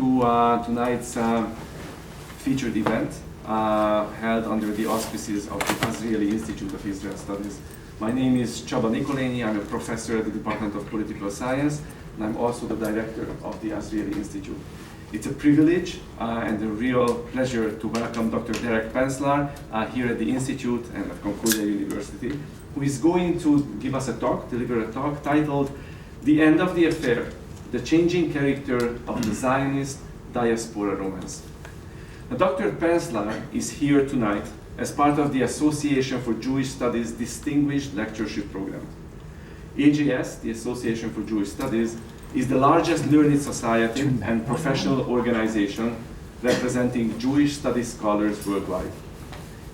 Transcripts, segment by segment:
to tonight's featured event held under the auspices of the Israeli Institute of Israel Studies. My name is Csaba Nikolényi. I'm a professor at the Department of Political Science, and I'm also the director of the Israeli Institute. It's a privilege and a real pleasure to welcome Dr. Derek Penslar here at the Institute and at Concordia University, who is going to give us deliver a talk titled "The End of the Affair: The Changing Character of the Zionist-Diaspora Romance." Now, Dr. Penslar is here tonight as part of the Association for Jewish Studies Distinguished Lectureship Program. AJS, the Association for Jewish Studies, is the largest learned society and professional organization representing Jewish studies scholars worldwide.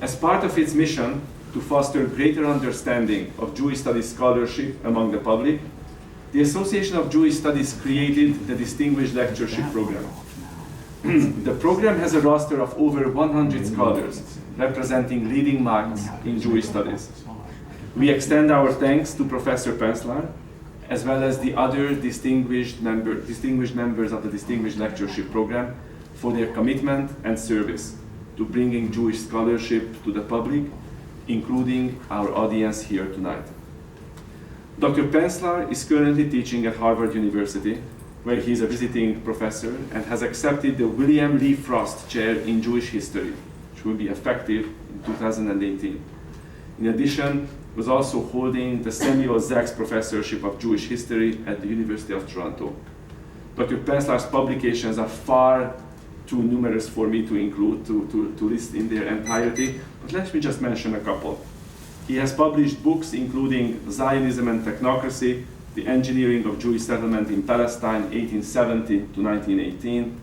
As part of its mission to foster greater understanding of Jewish studies scholarship among the public, the Association of Jewish Studies created the Distinguished Lectureship Program. The program has a roster of over 100 scholars representing leading minds in Jewish studies. We extend our thanks to Professor Penslar, as well as the other distinguished members of the Distinguished Lectureship Program for their commitment and service to bringing Jewish scholarship to the public, including our audience here tonight. Dr. Penslar is currently teaching at Harvard University, where he is a visiting professor and has accepted the William Lee Frost Chair in Jewish History, which will be effective in 2018. In addition, he was also holding the Samuel Zacks Professorship of Jewish History at the University of Toronto. Dr. Penslar's publications are far too numerous for me to include, to list in their entirety, but let me just mention a couple. He has published books including Zionism and Technocracy, The Engineering of Jewish Settlement in Palestine, 1870 to 1918,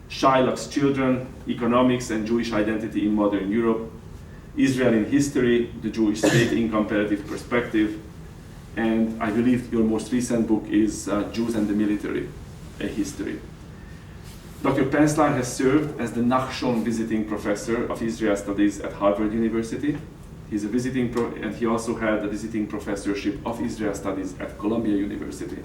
Shylock's Children, Economics and Jewish Identity in Modern Europe, Israel in History, The Jewish State in Comparative Perspective, and I believe your most recent book is Jews and the Military, A History. Dr. Penslar has served as the Nachshon Visiting Professor of Israel Studies at Harvard University. He's a and he also had a visiting professorship of Israel Studies at Columbia University.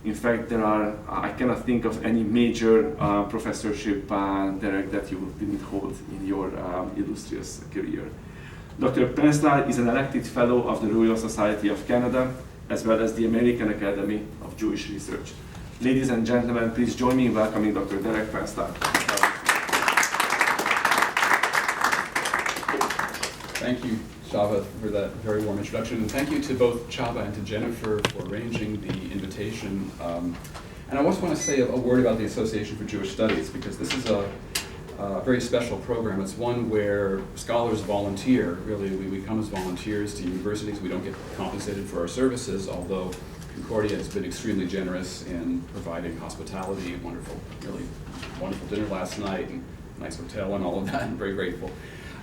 In fact, I cannot think of any major professorship, Derek, that you didn't hold in your illustrious career. Dr. Penslar is an elected fellow of the Royal Society of Canada, as well as the American Academy of Jewish Research. Ladies and gentlemen, please join me in welcoming Dr. Derek Penslar. Thank you, Csaba, for that very warm introduction. And thank you to both Csaba and to Jennifer for arranging the invitation. And I also want to say a word about the Association for Jewish Studies, because this is a very special program. It's one where scholars volunteer. Really, we come as volunteers to universities. We don't get compensated for our services, although Concordia has been extremely generous in providing hospitality, really wonderful dinner last night, and nice hotel and all of that. I'm very grateful.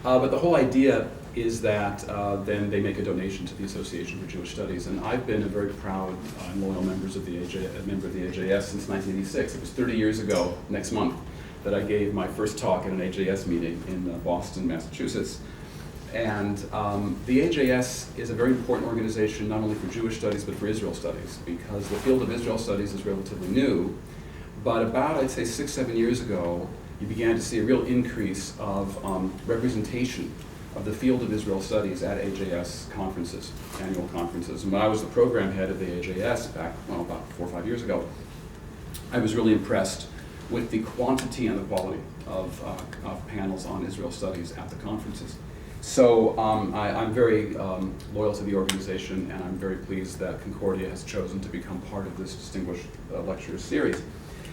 But the whole idea is that then they make a donation to the Association for Jewish Studies. And I've been a very proud and loyal member of the AJS since 1986. It was 30 years ago, next month, that I gave my first talk at an AJS meeting in Boston, Massachusetts. And the AJS is a very important organization, not only for Jewish studies, but for Israel studies, because the field of Israel studies is relatively new. But about, I'd say, 6-7 years ago, you began to see a real increase of representation of the field of Israel studies at AJS conferences, annual conferences. And when I was the program head of the AJS back, about 4 or 5 years ago, I was really impressed with the quantity and the quality of panels on Israel studies at the conferences. So I'm very loyal to the organization, and I'm very pleased that Concordia has chosen to become part of this distinguished lecture series.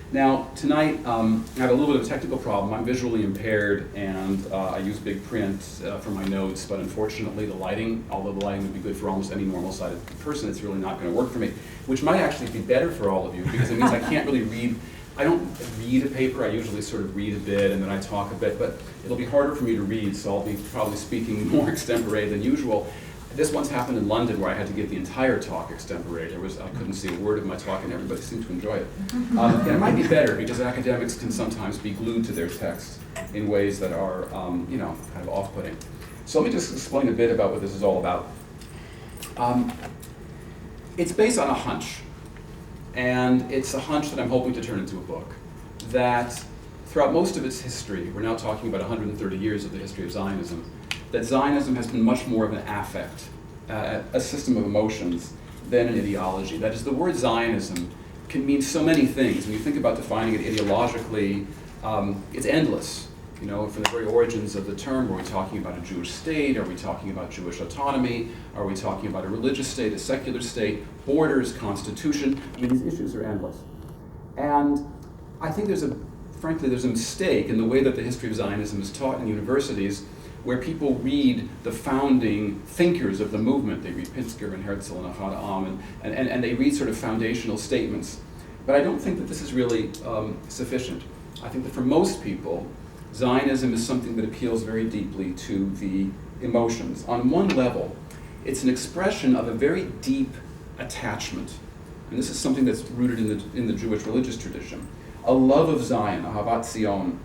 Now, tonight, I have a little bit of a technical problem. I'm visually impaired, and I use big print for my notes, but unfortunately the lighting, although the lighting would be good for almost any normal-sighted person, it's really not going to work for me, which might actually be better for all of you, because it means I can't really read. I don't read a paper. I usually sort of read a bit, and then I talk a bit, but it'll be harder for me to read, so I'll be probably speaking more extempore than usual. This once happened in London, where I had to give the entire talk extempore. I couldn't see a word of my talk, and everybody seemed to enjoy it. And it might be better, because academics can sometimes be glued to their text in ways that are, kind of off-putting. So let me just explain a bit about what this is all about. It's based on a hunch, and it's a hunch that I'm hoping to turn into a book. that throughout most of its history, we're now talking about 130 years of the history of Zionism, that Zionism has been much more of an affect, a system of emotions, than an ideology. That is, the word Zionism can mean so many things. When you think about defining it ideologically, it's endless. You know, from the very origins of the term, are we talking about a Jewish state? Are we talking about Jewish autonomy? Are we talking about a religious state, a secular state, borders, constitution? I mean, these issues are endless. And I think frankly, there's a mistake in the way that the history of Zionism is taught in universities, where people read the founding thinkers of the movement. They read Pinsker and Herzl and Ahad Am, and they read sort of foundational statements. But I don't think that this is really sufficient. I think that for most people, Zionism is something that appeals very deeply to the emotions. On one level, it's an expression of a very deep attachment. And this is something that's rooted in the Jewish religious tradition. A love of Zion, Ahavat Zion,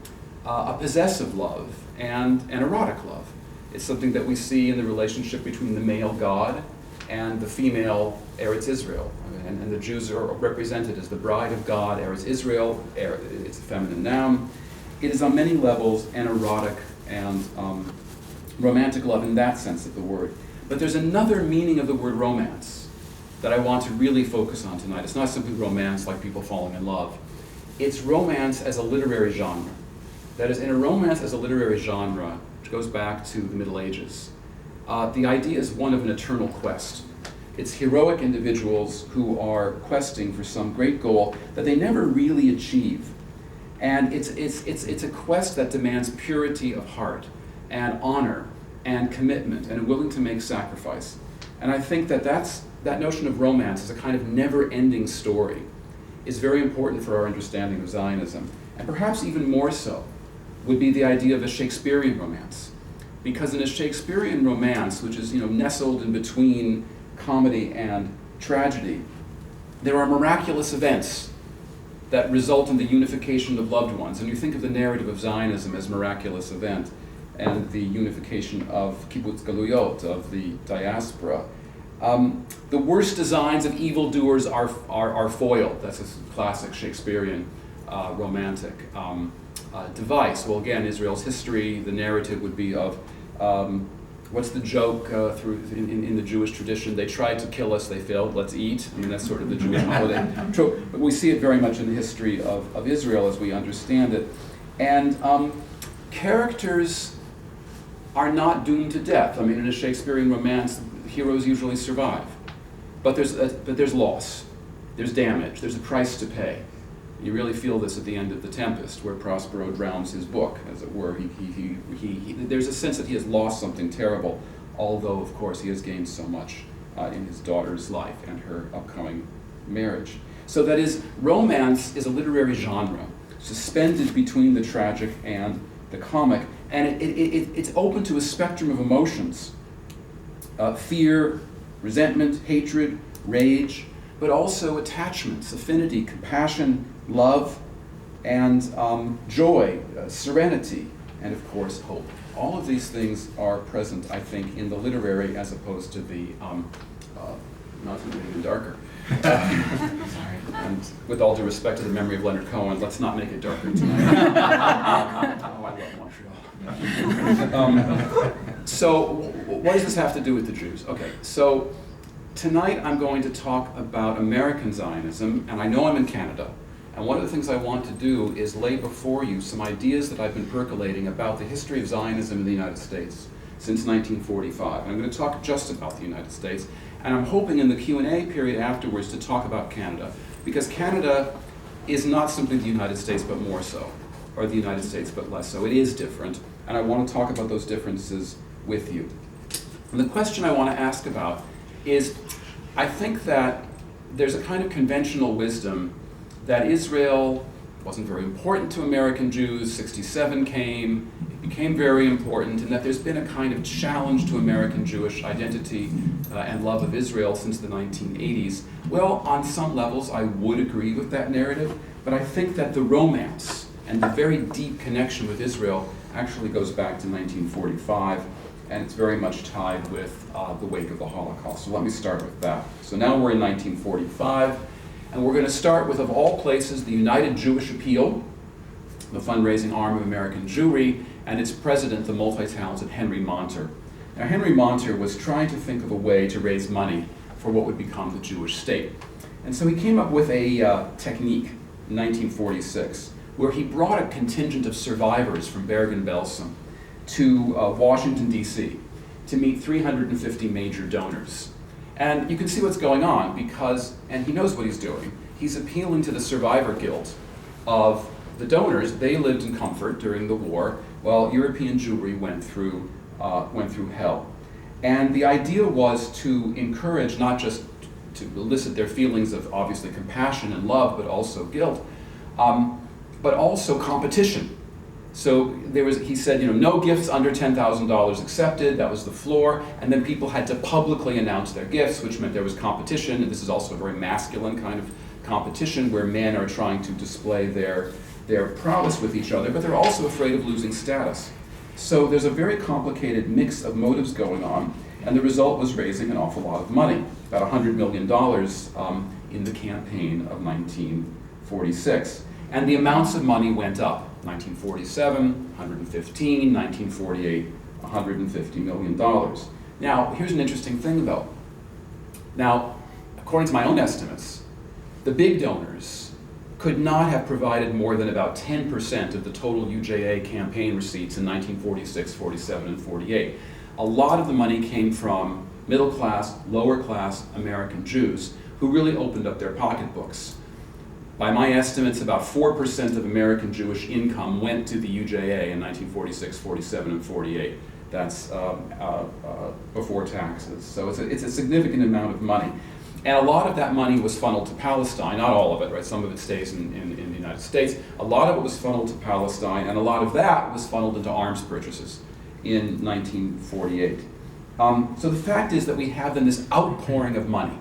a possessive love, and an erotic love. It's something that we see in the relationship between the male God and the female Eretz Israel. And the Jews are represented as the bride of God, Eretz Israel, it's a feminine noun. It is on many levels an erotic and romantic love in that sense of the word. But there's another meaning of the word romance that I want to really focus on tonight. It's not simply romance like people falling in love. It's romance as a literary genre. That is, in a romance as a literary genre, which goes back to the Middle Ages, the idea is one of an eternal quest. It's heroic individuals who are questing for some great goal that they never really achieve. And it's a quest that demands purity of heart and honor and commitment and willing to make sacrifice. And I think that that notion of romance as a kind of never-ending story is very important for our understanding of Zionism. And perhaps even more so would be the idea of a Shakespearean romance. Because in a Shakespearean romance, which is nestled in between comedy and tragedy, there are miraculous events that result in the unification of loved ones. And you think of the narrative of Zionism as miraculous event, and the unification of kibbutz galuyot, of the diaspora. The worst designs of evildoers are foiled. That's a classic Shakespearean romantic device. Well, again, Israel's history, the narrative would be of, what's the joke in the Jewish tradition? They tried to kill us, they failed, let's eat. I mean, that's sort of the Jewish holiday trope. But we see it very much in the history of Israel as we understand it. And characters are not doomed to death. I mean, in a Shakespearean romance, heroes usually survive. But there's loss, there's damage, there's a price to pay. You really feel this at the end of The Tempest, where Prospero drowns his book, as it were. There's a sense that he has lost something terrible, although, of course, he has gained so much in his daughter's life and her upcoming marriage. So that is, romance is a literary genre, suspended between the tragic and the comic, and it's open to a spectrum of emotions. Fear, resentment, hatred, rage, but also attachments, affinity, compassion, love, and joy, serenity, and of course hope. All of these things are present, I think, in the literary as opposed to the, not to make it even darker. Sorry. And with all due respect to the memory of Leonard Cohen, let's not make it darker tonight. Oh, I love Montreal. So what does this have to do with the Jews? Okay, so tonight I'm going to talk about American Zionism, and I know I'm in Canada. And one of the things I want to do is lay before you some ideas that I've been percolating about the history of Zionism in the United States since 1945. And I'm going to talk just about the United States, and I'm hoping in the Q&A period afterwards to talk about Canada, because Canada is not simply the United States, but more so, or the United States, but less so. It is different, and I want to talk about those differences with you. And the question I want to ask about is, I think that there's a kind of conventional wisdom that Israel wasn't very important to American Jews. 67 came, it became very important, and that there's been a kind of challenge to American Jewish identity and love of Israel since the 1980s. Well, on some levels I would agree with that narrative, but I think that the romance and the very deep connection with Israel actually goes back to 1945, and it's very much tied with the wake of the Holocaust. So let me start with that. So now we're in 1945, and we're going to start with, of all places, the United Jewish Appeal, the fundraising arm of American Jewry, and its president, the multi-talented Henry Monter. Now, Henry Monter was trying to think of a way to raise money for what would become the Jewish state. And so he came up with a technique in 1946, where he brought a contingent of survivors from Bergen-Belsen to Washington, D.C. to meet 350 major donors. And you can see what's going on because, and he knows what he's doing, he's appealing to the survivor guilt of the donors. They lived in comfort during the war, while European Jewry went through hell. And the idea was to encourage, not just to elicit their feelings of obviously compassion and love, but also guilt, but also competition. So he said, no gifts under $10,000 accepted, that was the floor, and then people had to publicly announce their gifts, which meant there was competition, and this is also a very masculine kind of competition where men are trying to display their prowess with each other, but they're also afraid of losing status. So there's a very complicated mix of motives going on, and the result was raising an awful lot of money, about $100 million in the campaign of 1946. And the amounts of money went up. 1947, 115, 1948, $150 million. Now, here's an interesting thing though. Now, according to my own estimates, the big donors could not have provided more than about 10% of the total UJA campaign receipts in 1946, 47, and 48. A lot of the money came from middle class, lower class American Jews who really opened up their pocketbooks. By my estimates, about 4% of American Jewish income went to the UJA in 1946, 47, and 48. That's before taxes. So it's a significant amount of money. And a lot of that money was funneled to Palestine, not all of it, right? Some of it stays in the United States. A lot of it was funneled to Palestine, and a lot of that was funneled into arms purchases in 1948. So the fact is that we have then this outpouring of money.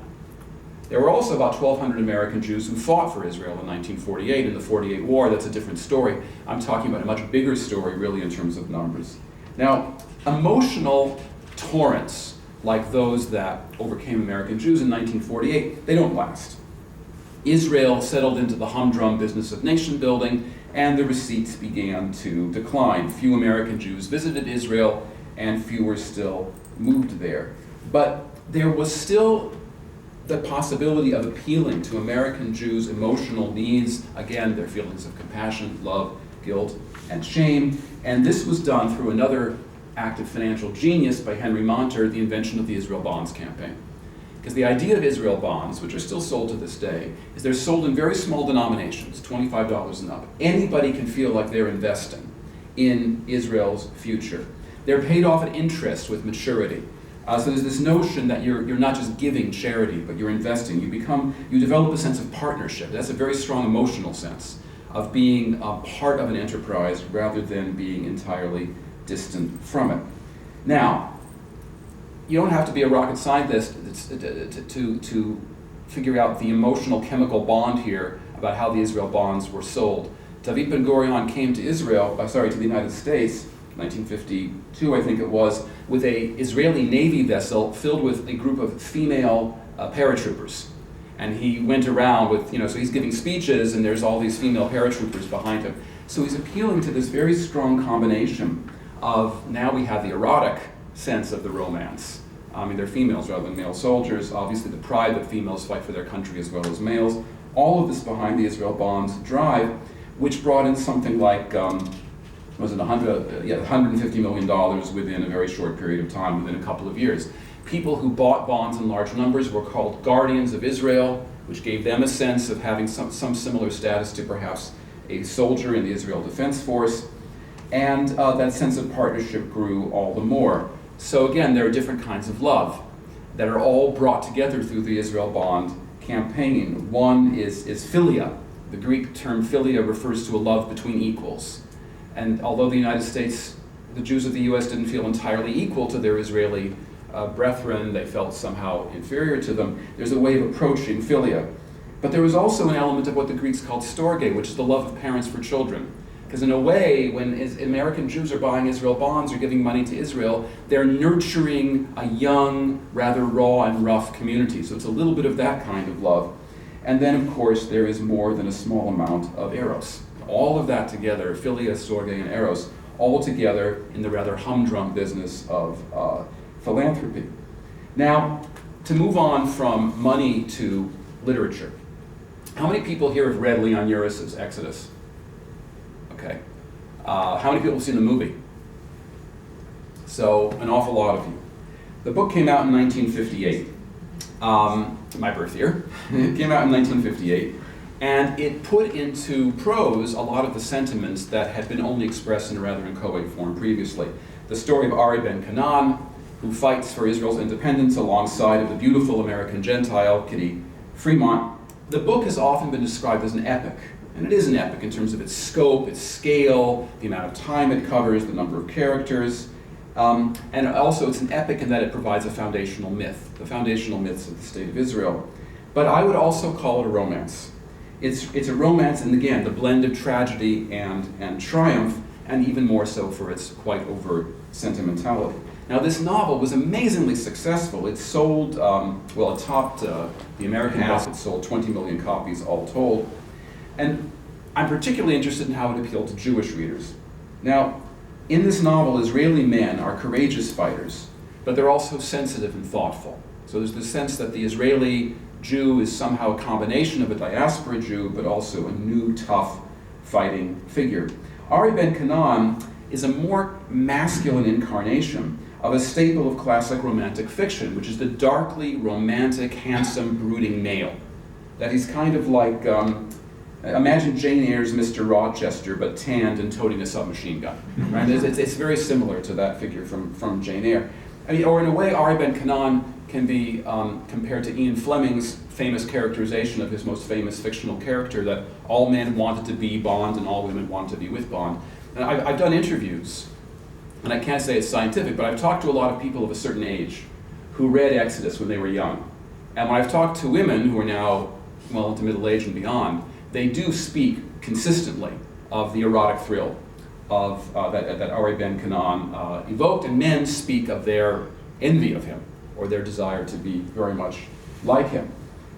There were also about 1,200 American Jews who fought for Israel in 1948 in the 48 war. That's a different story. I'm talking about a much bigger story, really, in terms of numbers. Now, emotional torrents like those that overcame American Jews in 1948, they don't last. Israel settled into the humdrum business of nation building, and the receipts began to decline. Few American Jews visited Israel, and fewer still moved there. But there was still the possibility of appealing to American Jews' emotional needs, again, their feelings of compassion, love, guilt, and shame. And this was done through another act of financial genius by Henry Monter, the invention of the Israel Bonds campaign. Because the idea of Israel bonds, which are still sold to this day, is they're sold in very small denominations, $25 and up. Anybody can feel like they're investing in Israel's future. They're paid off at interest with maturity. So there's this notion that you're not just giving charity, but you're investing. You develop a sense of partnership. That's a very strong emotional sense of being a part of an enterprise rather than being entirely distant from it. Now, you don't have to be a rocket scientist to figure out the emotional chemical bond here about how the Israel bonds were sold. David Ben-Gurion came to the United States, 1952, I think it was, with an Israeli Navy vessel filled with a group of female paratroopers. And he went around with, so he's giving speeches and there's all these female paratroopers behind him. So he's appealing to this very strong combination of, now we have the erotic sense of the romance. They're females rather than male soldiers. Obviously the pride that females fight for their country as well as males. All of this behind the Israel bonds drive, which brought in something like, $150 million within a very short period of time, within a couple of years. People who bought bonds in large numbers were called guardians of Israel, which gave them a sense of having some similar status to perhaps a soldier in the Israel Defense Force. And that sense of partnership grew all the more. So again, there are different kinds of love that are all brought together through the Israel bond campaign. One is philia. The Greek term philia refers to a love between equals. And although the United States, the Jews of the US didn't feel entirely equal to their Israeli brethren, they felt somehow inferior to them, there's a way of approaching philia. But there was also an element of what the Greeks called storge, which is the love of parents for children. Because in a way, when American Jews are buying Israel bonds or giving money to Israel, they're nurturing a young, rather raw and rough community. So it's a little bit of that kind of love. And then, of course, there is more than a small amount of eros. All of that together, philia, storge, and eros, all together in the rather humdrum business of philanthropy. Now, to move on from money to literature. How many people here have read Leon Uris's Exodus? Okay. How many people have seen the movie? So, an awful lot of you. The book came out in 1958, my birth year. It came out in 1958, and it put into prose a lot of the sentiments that had been only expressed in a rather inchoate form previously. The story of Ari ben Canaan, who fights for Israel's independence alongside of the beautiful American Gentile, Kitty Fremont. The book has often been described as an epic, and it is an epic in terms of its scope, its scale, the amount of time it covers, the number of characters, and also it's an epic in that it provides a foundational myth, the foundational myths of the State of Israel. But I would also call it a romance. It's a romance, and again, the blend of tragedy and triumph, and even more so for its quite overt sentimentality. Now, this novel was amazingly successful. It sold, it topped the American best. It sold 20 million copies all told. And I'm particularly interested in how it appealed to Jewish readers. Now, in this novel, Israeli men are courageous fighters, but they're also sensitive and thoughtful. So there's the sense that the Israeli Jew is somehow a combination of a diaspora Jew, but also a new, tough, fighting figure. Ari ben Canaan is a more masculine incarnation of a staple of classic romantic fiction, which is the darkly romantic, handsome, brooding male. That he's kind of like, imagine Jane Eyre's Mr. Rochester, but tanned and toting a submachine gun. Right? It's very similar to that figure from Jane Eyre. I mean, or in a way, Ari ben Canaan can be compared to Ian Fleming's famous characterization of his most famous fictional character, that all men wanted to be Bond and all women wanted to be with Bond. And I've done interviews, and I can't say it's scientific, but I've talked to a lot of people of a certain age who read Exodus when they were young. And when I've talked to women who are now well into middle age and beyond, they do speak consistently of the erotic thrill of that Ari ben Canaan evoked, and men speak of their envy of him or their desire to be very much like him.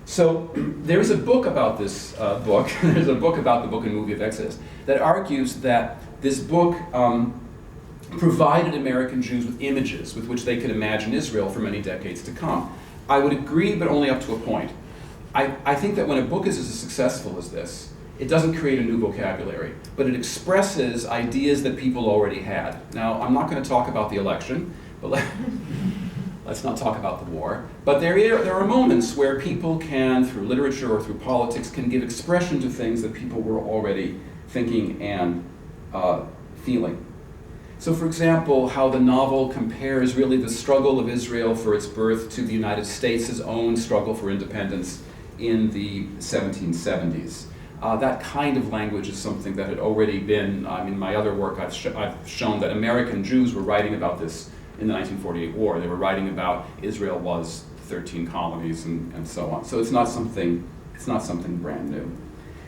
So there's a book about this book, there's a book about the book and movie of Exodus, that argues that this book provided American Jews with images with which they could imagine Israel for many decades to come. I would agree, but only up to a point. I think that when a book is as successful as this, it doesn't create a new vocabulary, but it expresses ideas that people already had. Now, I'm not going to talk about the election, but let's not talk about the war. But there are moments where people can, through literature or through politics, can give expression to things that people were already thinking and feeling. So, for example, how the novel compares really the struggle of Israel for its birth to the United States' own struggle for independence in the 1770s. That kind of language is something that had already been, in my other work I've shown that American Jews were writing about this in the 1948 war. They were writing about Israel was 13 colonies and so on. So it's not something brand new.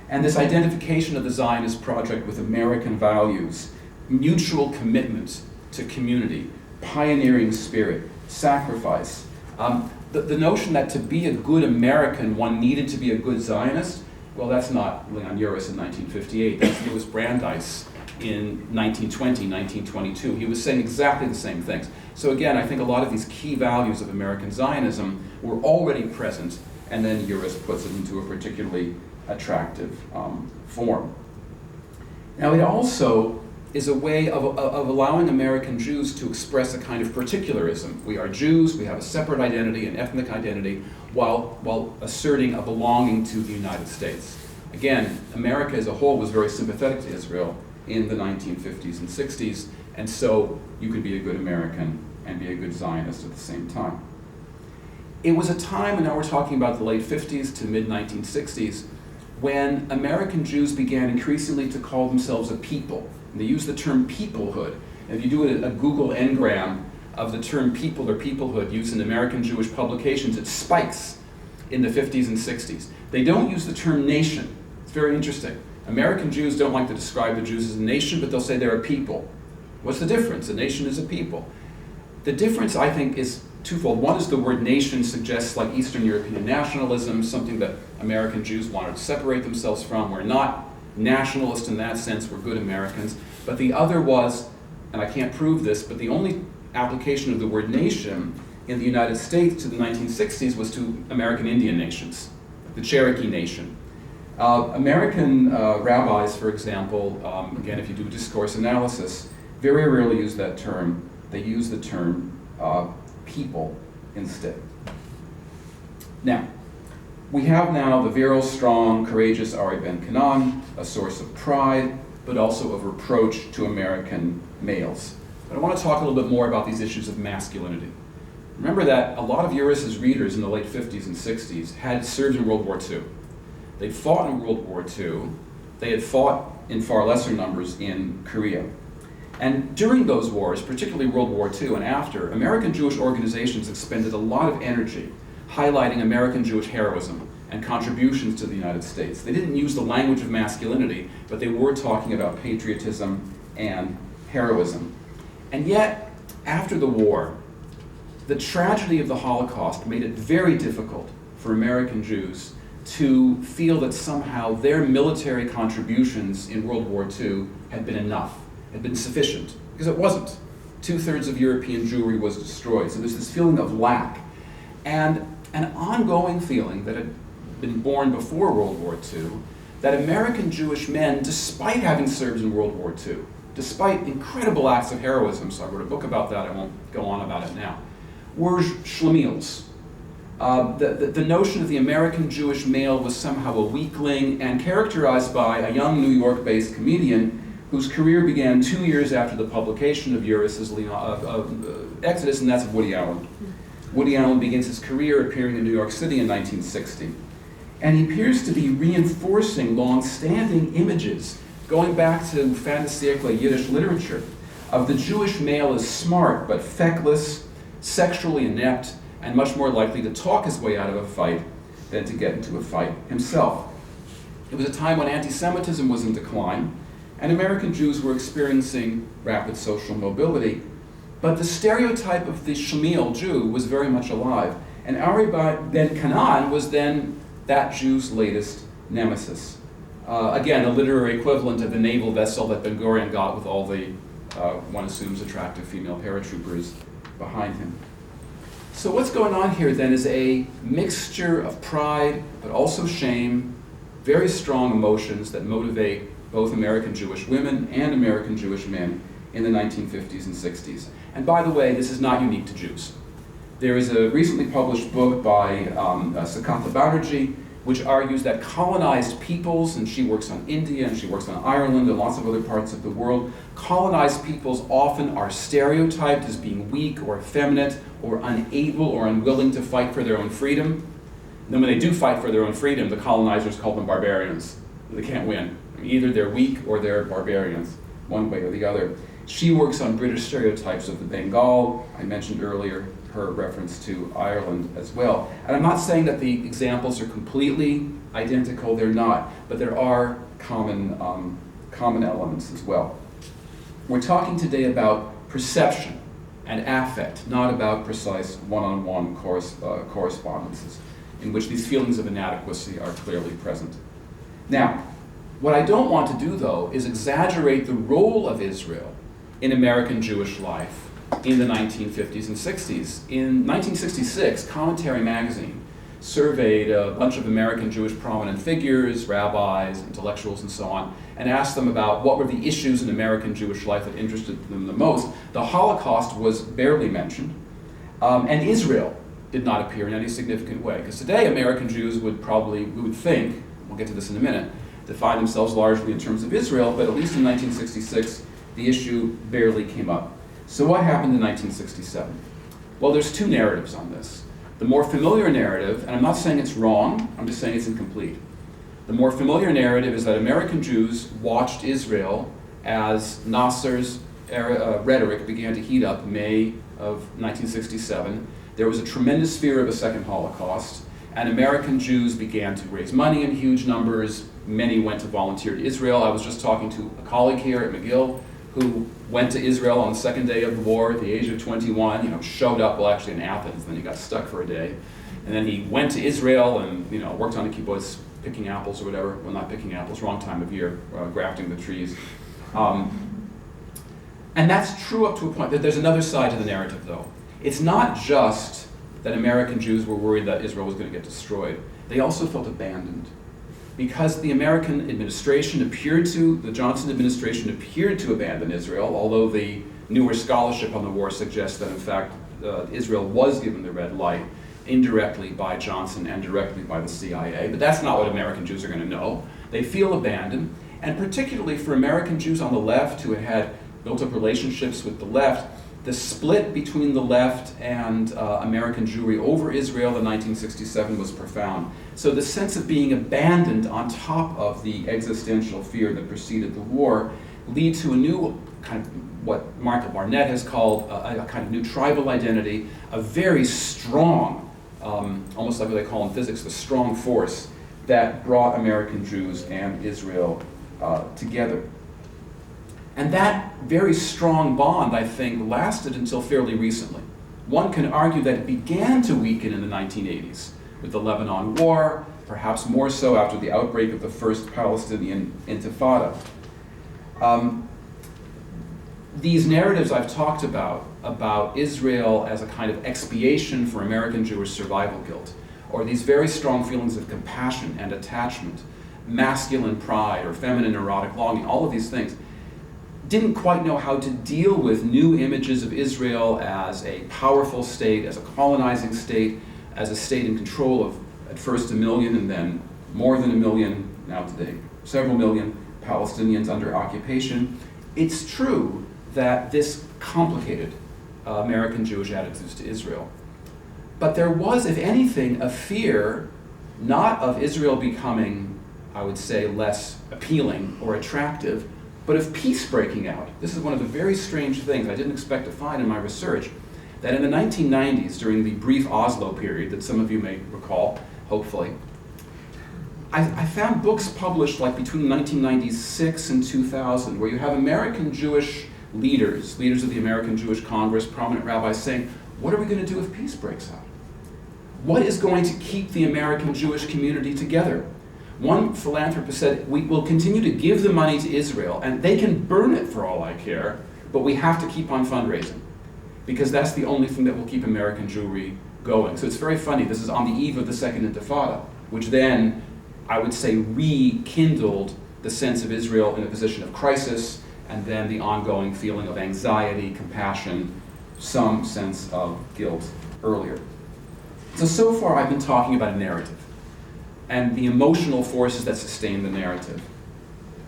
And this identification of the Zionist project with American values, mutual commitment to community, pioneering spirit, sacrifice. The notion that to be a good American, one needed to be a good Zionist, well, that's not Leon Uris in 1958. That's Louis Brandeis in 1920, 1922. He was saying exactly the same things. So again, I think a lot of these key values of American Zionism were already present, and then Uris puts it into a particularly attractive form. Now, it also is a way of allowing American Jews to express a kind of particularism. We are Jews, we have a separate identity, an ethnic identity, while asserting a belonging to the United States. Again, America as a whole was very sympathetic to Israel in the 1950s and 60s, and so you could be a good American and be a good Zionist at the same time. It was a time, and now we're talking about the late 50s to mid-1960s, when American Jews began increasingly to call themselves a people. And they use the term peoplehood. And if you do a Google engram of the term people or peoplehood used in American Jewish publications, it spikes in the 50s and 60s. They don't use the term nation. It's very interesting. American Jews don't like to describe the Jews as a nation, but they'll say they're a people. What's the difference? A nation is a people. The difference, I think, is twofold. One is the word nation suggests like Eastern European nationalism, something that American Jews wanted to separate themselves from. We're not nationalist in that sense, were good Americans. But the other was, and I can't prove this, but the only application of the word nation in the United States to the 1960s was to American Indian nations, the Cherokee Nation. American rabbis, for example, again, if you do discourse analysis, very rarely use that term. They use the term people instead. Now, we have now the virile, strong, courageous Ari Ben-Canaan, a source of pride, but also of reproach to American males. But I want to talk a little bit more about these issues of masculinity. Remember that a lot of Uris's readers in the late 50s and 60s had served in World War II. They'd fought in World War II. They had fought in far lesser numbers in Korea. And during those wars, particularly World War II and after, American Jewish organizations expended a lot of energy highlighting American Jewish heroism and contributions to the United States. They didn't use the language of masculinity, but they were talking about patriotism and heroism. And yet, after the war, the tragedy of the Holocaust made it very difficult for American Jews to feel that somehow their military contributions in World War II had been enough, had been sufficient, because it wasn't. 2/3 of European Jewry was destroyed, so there's this feeling of lack. And an ongoing feeling that had been born before World War II, that American Jewish men, despite having served in World War II, despite incredible acts of heroism, so I wrote a book about that, I won't go on about it now, were schlemiels. The notion of the American Jewish male was somehow a weakling and characterized by a young New York-based comedian whose career began 2 years after the publication of Uris's Exodus, and that's Woody Allen. Woody Allen begins his career appearing in New York City in 1960. And he appears to be reinforcing long-standing images, going back to fin de siècle Yiddish literature, of the Jewish male as smart but feckless, sexually inept, and much more likely to talk his way out of a fight than to get into a fight himself. It was a time when anti-Semitism was in decline, and American Jews were experiencing rapid social mobility. But the stereotype of the Shlemiel Jew was very much alive, and Ari Ben-Canaan was then that Jew's latest nemesis. Again, a literary equivalent of the naval vessel that Ben-Gurion got with all the, one assumes, attractive female paratroopers behind him. So what's going on here then is a mixture of pride, but also shame, very strong emotions that motivate both American Jewish women and American Jewish men in the 1950s and 60s. And by the way, this is not unique to Jews. There is a recently published book by Sakatha Banerjee, which argues that colonized peoples, and she works on India and she works on Ireland and lots of other parts of the world, colonized peoples often are stereotyped as being weak or effeminate or unable or unwilling to fight for their own freedom. And then when they do fight for their own freedom, the colonizers call them barbarians. They can't win. I mean, either they're weak or they're barbarians, one way or the other. She works on British stereotypes of the Bengal. I mentioned earlier her reference to Ireland as well. And I'm not saying that the examples are completely identical, they're not, but there are common elements as well. We're talking today about perception and affect, not about precise one-on-one correspondences in which these feelings of inadequacy are clearly present. Now, what I don't want to do, though, is exaggerate the role of Israel in American Jewish life in the 1950s and 60s. In 1966, Commentary magazine surveyed a bunch of American Jewish prominent figures, rabbis, intellectuals, and so on, and asked them about what were the issues in American Jewish life that interested them the most. The Holocaust was barely mentioned, and Israel did not appear in any significant way. Because today, American Jews would probably, we would think, we'll get to this in a minute, define themselves largely in terms of Israel, but at least in 1966, the issue barely came up. So what happened in 1967? Well, there's two narratives on this. The more familiar narrative, and I'm not saying it's wrong, I'm just saying it's incomplete. The more familiar narrative is that American Jews watched Israel as Nasser's rhetoric began to heat up May of 1967. There was a tremendous fear of a second Holocaust, and American Jews began to raise money in huge numbers. Many went to volunteer to Israel. I was just talking to a colleague here at McGill who went to Israel on the second day of the war at the age of 21, showed up, well, actually in Athens, then he got stuck for a day. And then he went to Israel and, worked on a kibbutz, picking apples or whatever. Well, not picking apples, wrong time of year, grafting the trees. And that's true up to a point. There's another side to the narrative, though. It's not just that American Jews were worried that Israel was going to get destroyed. They also felt abandoned. Because the American administration the Johnson administration appeared to abandon Israel, although the newer scholarship on the war suggests that, in fact, Israel was given the red light indirectly by Johnson and directly by the CIA. But that's not what American Jews are going to know. They feel abandoned. And particularly for American Jews on the left who had built up relationships with the left, the split between the left and American Jewry over Israel in 1967 was profound. So the sense of being abandoned on top of the existential fear that preceded the war lead to a new kind of what Michael Barnett has called a kind of new tribal identity, a very strong, almost like what they call in physics, the strong force that brought American Jews and Israel together. And that very strong bond, I think, lasted until fairly recently. One can argue that it began to weaken in the 1980s with the Lebanon War, perhaps more so after the outbreak of the first Palestinian Intifada. These narratives I've talked about Israel as a kind of expiation for American Jewish survival guilt, or these very strong feelings of compassion and attachment, masculine pride or feminine erotic longing, all of these things, didn't quite know how to deal with new images of Israel as a powerful state, as a colonizing state, as a state in control of, at first, 1 million and then more than 1 million, now today, several million Palestinians under occupation. It's true that this complicated American Jewish attitudes to Israel. But there was, if anything, a fear not of Israel becoming, I would say, less appealing or attractive, but of peace breaking out. This is one of the very strange things I didn't expect to find in my research, that in the 1990s, during the brief Oslo period that some of you may recall, hopefully, I found books published like between 1996 and 2000 where you have American Jewish leaders of the American Jewish Congress, prominent rabbis saying, what are we going to do if peace breaks out? What is going to keep the American Jewish community together? One philanthropist said, we will continue to give the money to Israel, and they can burn it for all I care, but we have to keep on fundraising, because that's the only thing that will keep American Jewry going. So it's very funny, this is on the eve of the Second Intifada, which then, I would say, rekindled the sense of Israel in a position of crisis, and then the ongoing feeling of anxiety, compassion, some sense of guilt earlier. So far I've been talking about a narrative and the emotional forces that sustain the narrative.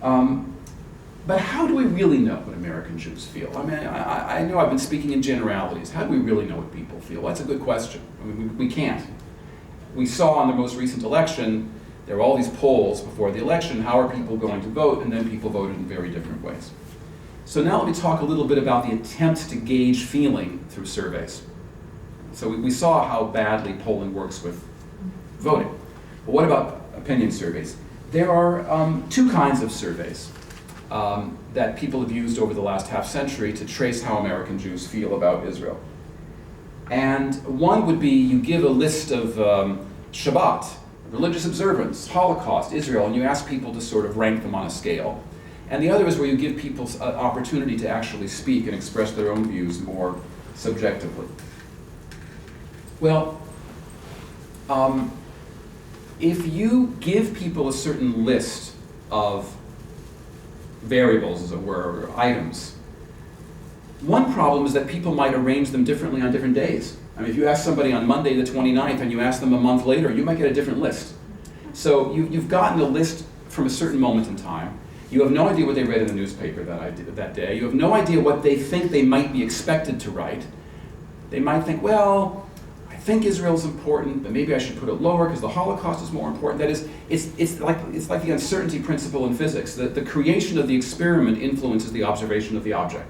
But how do we really know what American Jews feel? I mean, I know I've been speaking in generalities. How do we really know what people feel? Well, that's a good question. I mean, we can't. We saw in the most recent election, there were all these polls before the election, how are people going to vote, and then people voted in very different ways. So now let me talk a little bit about the attempt to gauge feeling through surveys. So we saw how badly polling works with voting. But what about opinion surveys? There are two kinds of surveys that people have used over the last half century to trace how American Jews feel about Israel. And one would be you give a list of Shabbat, religious observance, Holocaust, Israel, and you ask people to sort of rank them on a scale. And the other is where you give people an opportunity to actually speak and express their own views more subjectively. Well, if you give people a certain list of variables, as it were, or items, one problem is that people might arrange them differently on different days. I mean, if you ask somebody on Monday the 29th and you ask them a month later, you might get a different list. So you've gotten a list from a certain moment in time. You have no idea what they read in the newspaper that day. You have no idea what they think they might be expected to write. They might think, well, I think Israel's important, but maybe I should put it lower because the Holocaust is more important. That is, it's like the uncertainty principle in physics. The creation of the experiment influences the observation of the object.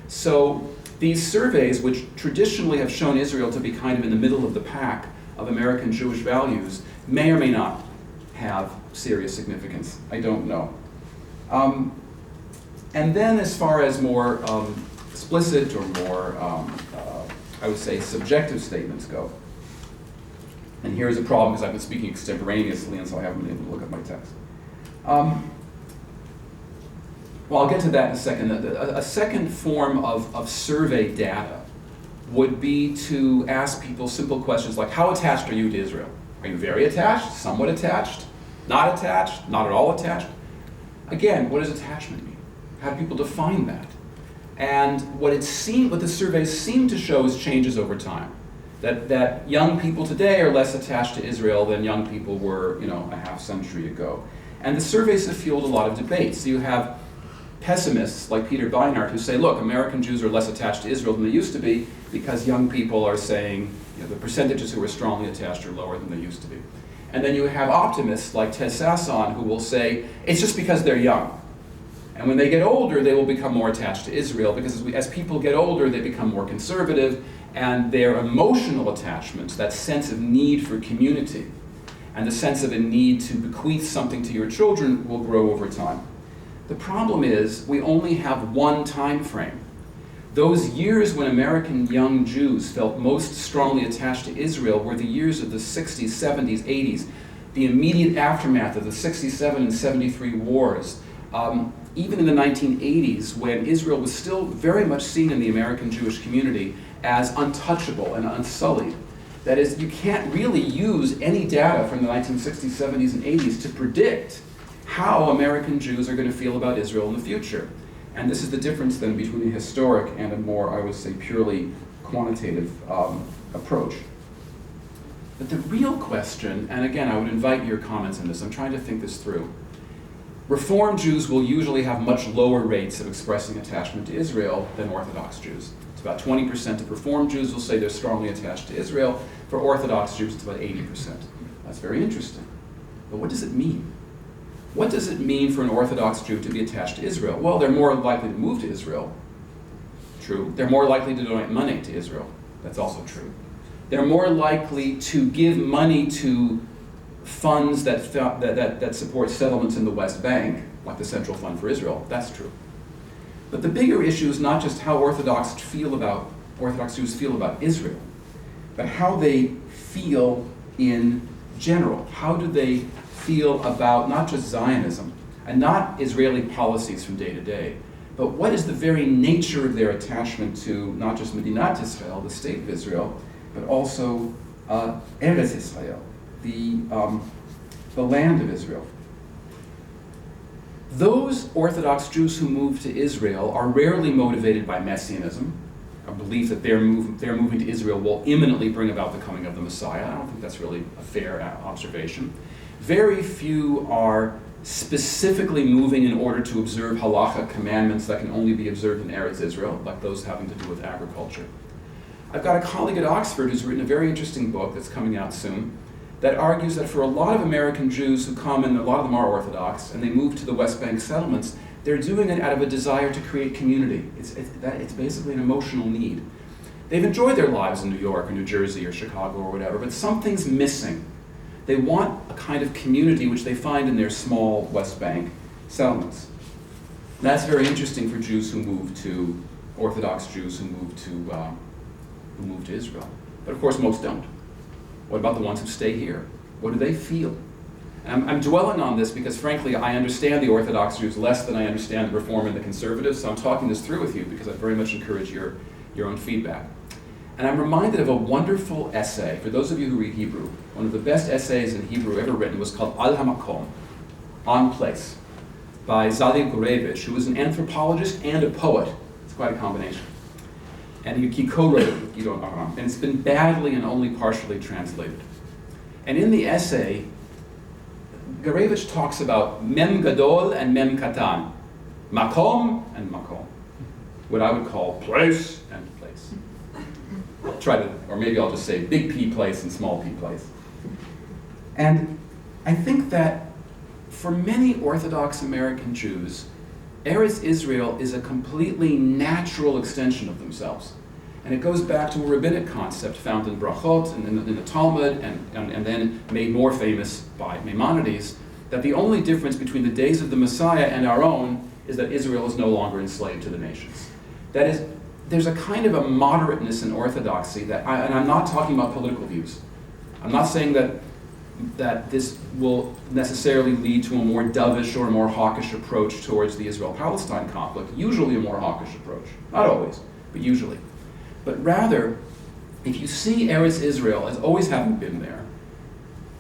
So these surveys, which traditionally have shown Israel to be kind of in the middle of the pack of American Jewish values, may or may not have serious significance. I don't know. And then as far as more explicit or more, I would say, subjective statements go, And here's a problem because I've been speaking extemporaneously, and so I haven't been able to look at my text. Well, I'll get to that in a second. A second form of survey data would be to ask people simple questions like, how attached are you to Israel? Are you very attached, somewhat attached, not at all attached? Again, what does attachment mean? How do people define that? And what the surveys seem to show is changes over time. That young people today are less attached to Israel than young people were, a half century ago. And the surveys have fueled a lot of debates. So you have pessimists like Peter Beinart who say, look, American Jews are less attached to Israel than they used to be because young people are saying the percentages who are strongly attached are lower than they used to be. And then you have optimists like Ted Sasson who will say, it's just because they're young. And when they get older, they will become more attached to Israel because as people get older, they become more conservative, and their emotional attachments, that sense of need for community, and the sense of a need to bequeath something to your children will grow over time. The problem is we only have one time frame. Those years when American young Jews felt most strongly attached to Israel were the years of the 60s, 70s, 80s, the immediate aftermath of the 67 and 73 wars. Even in the 1980s, when Israel was still very much seen in the American Jewish community as untouchable and unsullied. That is, you can't really use any data from the 1960s, 70s, and 80s to predict how American Jews are going to feel about Israel in the future. And this is the difference then between a historic and a more, I would say, purely quantitative approach. But the real question, and again, I would invite your comments on this, I'm trying to think this through. Reform Jews will usually have much lower rates of expressing attachment to Israel than Orthodox Jews. It's about 20% of Reform Jews will say they're strongly attached to Israel. For Orthodox Jews, it's about 80%. That's very interesting. But what does it mean? What does it mean for an Orthodox Jew to be attached to Israel? Well, they're more likely to move to Israel. True. They're more likely to donate money to Israel. That's also true. They're more likely to give money to funds that support settlements in the West Bank, like the Central Fund for Israel. That's true. But the bigger issue is not just how Orthodox Jews feel about Israel, but how they feel in general. How do they feel about not just Zionism and not Israeli policies from day to day, but what is the very nature of their attachment to not just Medinat Israel, the state of Israel, but also Eretz Israel, the land of Israel. Those Orthodox Jews who move to Israel are rarely motivated by Messianism, a belief that their moving to Israel will imminently bring about the coming of the Messiah. I don't think that's really a fair observation. Very few are specifically moving in order to observe halacha commandments that can only be observed in Eretz Israel, like those having to do with agriculture. I've got a colleague at Oxford who's written a very interesting book that's coming out soon that argues that for a lot of American Jews who come, and a lot of them are Orthodox, and they move to the West Bank settlements, they're doing it out of a desire to create community. It's basically an emotional need. They've enjoyed their lives in New York or New Jersey or Chicago or whatever, but something's missing. They want a kind of community which they find in their small West Bank settlements. And that's very interesting for Jews who move to, Orthodox Jews who move to Israel. But of course most don't. What about the ones who stay here? What do they feel? And I'm dwelling on this because frankly I understand the Orthodox Jews less than I understand the Reform and the Conservatives, so I'm talking this through with you because I very much encourage your own feedback. And I'm reminded of a wonderful essay, for those of you who read Hebrew, one of the best essays in Hebrew ever written was called Al HaMakom, On Place, by Zali Gurevich, who was an anthropologist and a poet. It's quite a combination. And he co-wrote it with Gidon Aram, and it's been badly and only partially translated. And in the essay, Gurevich talks about Mem Gadol and Mem Katan, Makom and Makom, what I would call place and place. I'll try to, or maybe I'll just say big P place and small p place. And I think that for many Orthodox American Jews, Eretz Israel is a completely natural extension of themselves. And it goes back to a rabbinic concept found in Brachot and in the Talmud and then made more famous by Maimonides, that the only difference between the days of the Messiah and our own is that Israel is no longer enslaved to the nations. That is, there's a kind of a moderateness in Orthodoxy that, and I'm not talking about political views, I'm not saying that this will necessarily lead to a more dovish or a more hawkish approach towards the Israel-Palestine conflict, usually a more hawkish approach, not always, but usually. But rather, if you see Eretz Israel as always having been there,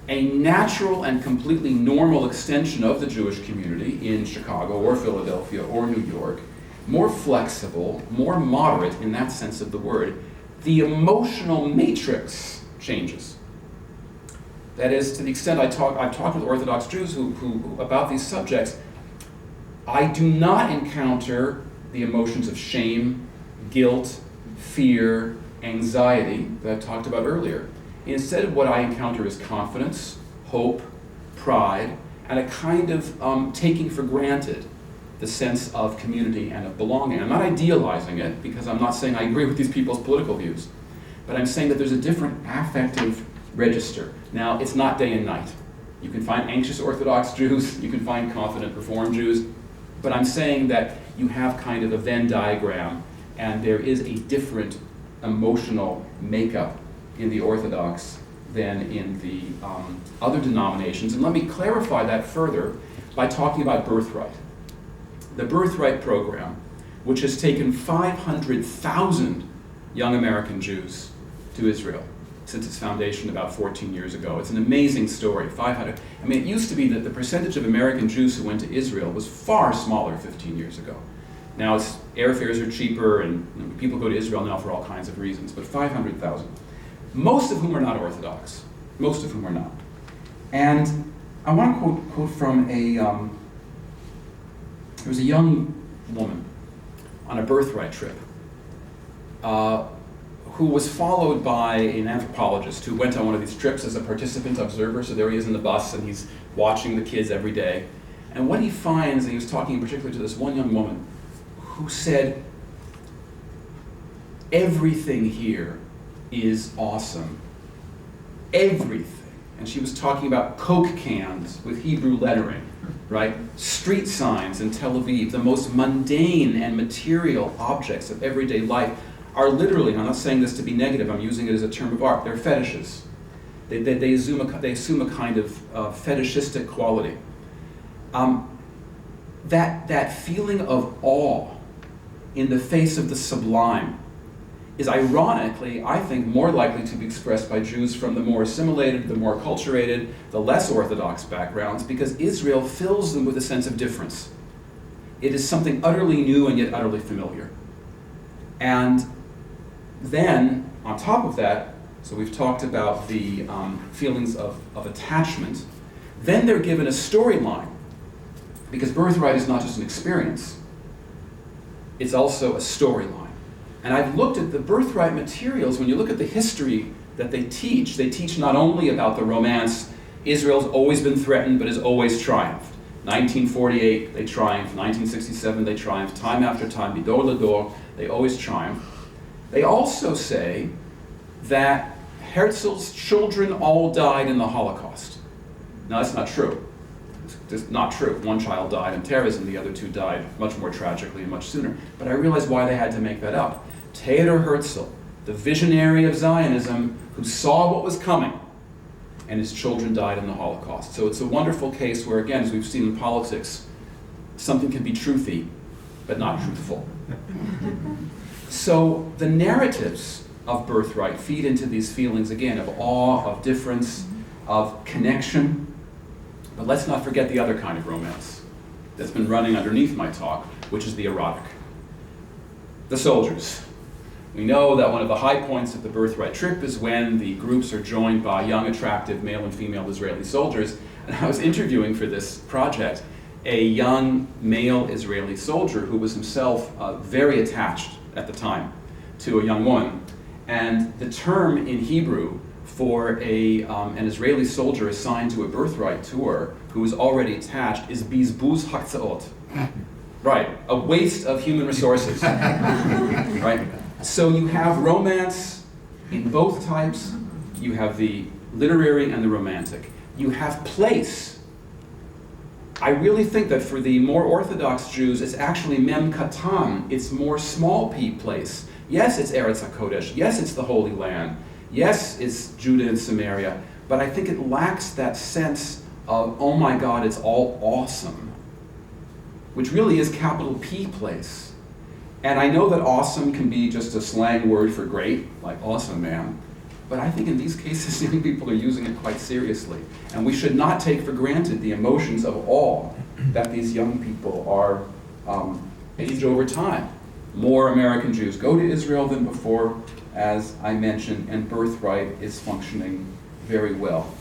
a natural and completely normal extension of the Jewish community in Chicago or Philadelphia or New York, more flexible, more moderate in that sense of the word, the emotional matrix changes. That is, to the extent I've talked with Orthodox Jews who about these subjects, I do not encounter the emotions of shame, guilt, fear, anxiety that I talked about earlier. Instead, what I encounter is confidence, hope, pride, and a kind of taking for granted the sense of community and of belonging. I'm not idealizing it, because I'm not saying I agree with these people's political views, but I'm saying that there's a different affective register. Now, it's not day and night. You can find anxious Orthodox Jews, you can find confident Reform Jews, but I'm saying that you have kind of a Venn diagram, and there is a different emotional makeup in the Orthodox than in the other denominations. And let me clarify that further by talking about birthright. The birthright program, which has taken 500,000 young American Jews to Israel since its foundation about 14 years ago. It's an amazing story, 500. I mean, it used to be that the percentage of American Jews who went to Israel was far smaller 15 years ago. Now airfares are cheaper, and people go to Israel now for all kinds of reasons, but 500,000. Most of whom are not Orthodox. Most of whom are not. And I want to quote from there was a young woman on a birthright trip who was followed by an anthropologist who went on one of these trips as a participant observer. So there he is in the bus, and he's watching the kids every day. And what he finds, and he was talking in particular to this one young woman who said, everything here is awesome. Everything. And she was talking about Coke cans with Hebrew lettering, right? Street signs in Tel Aviv, the most mundane and material objects of everyday life are literally, and I'm not saying this to be negative, I'm using it as a term of art, they're fetishes. They assume a kind of fetishistic quality. That feeling of awe in the face of the sublime is ironically, I think, more likely to be expressed by Jews from the more assimilated, the more acculturated, the less Orthodox backgrounds, because Israel fills them with a sense of difference. It is something utterly new and yet utterly familiar. And then, on top of that, so we've talked about the feelings of attachment, then they're given a storyline, because birthright is not just an experience, it's also a storyline. And I've looked at the birthright materials. When you look at the history that they teach not only about the romance, Israel's always been threatened but has always triumphed. 1948, they triumphed. 1967, they triumphed. Time after time, Midor Lador, they always triumph. They also say that Herzl's children all died in the Holocaust. Now, that's not true. It's not true. One child died in terrorism, the other two died much more tragically and much sooner. But I realized why they had to make that up. Theodor Herzl, the visionary of Zionism, who saw what was coming, and his children died in the Holocaust. So it's a wonderful case where, again, as we've seen in politics, something can be truthy, but not truthful. So the narratives of birthright feed into these feelings, again, of awe, of difference, of connection. But let's not forget the other kind of romance that's been running underneath my talk, which is the erotic. The soldiers. We know that one of the high points of the birthright trip is when the groups are joined by young, attractive male and female Israeli soldiers. And I was interviewing for this project a young male Israeli soldier who was himself very attached at the time to a young woman. And the term in Hebrew for an Israeli soldier assigned to a birthright tour who is already attached is bizbuz hakzaot. Right, a waste of human resources. Right? So you have romance in both types. You have the literary and the romantic. You have place. I really think that for the more Orthodox Jews, it's actually mem katan. It's more small p place. Yes, it's Eretz HaKodesh. Yes, it's the Holy Land. Yes, it's Judah and Samaria. but I think it lacks that sense of, oh my God, it's all awesome, which really is capital P place. And I know that awesome can be just a slang word for great, like awesome, man. But I think in these cases, young people are using it quite seriously. And we should not take for granted the emotions of awe that these young people are age over time. More American Jews go to Israel than before, as I mentioned, and Birthright is functioning very well.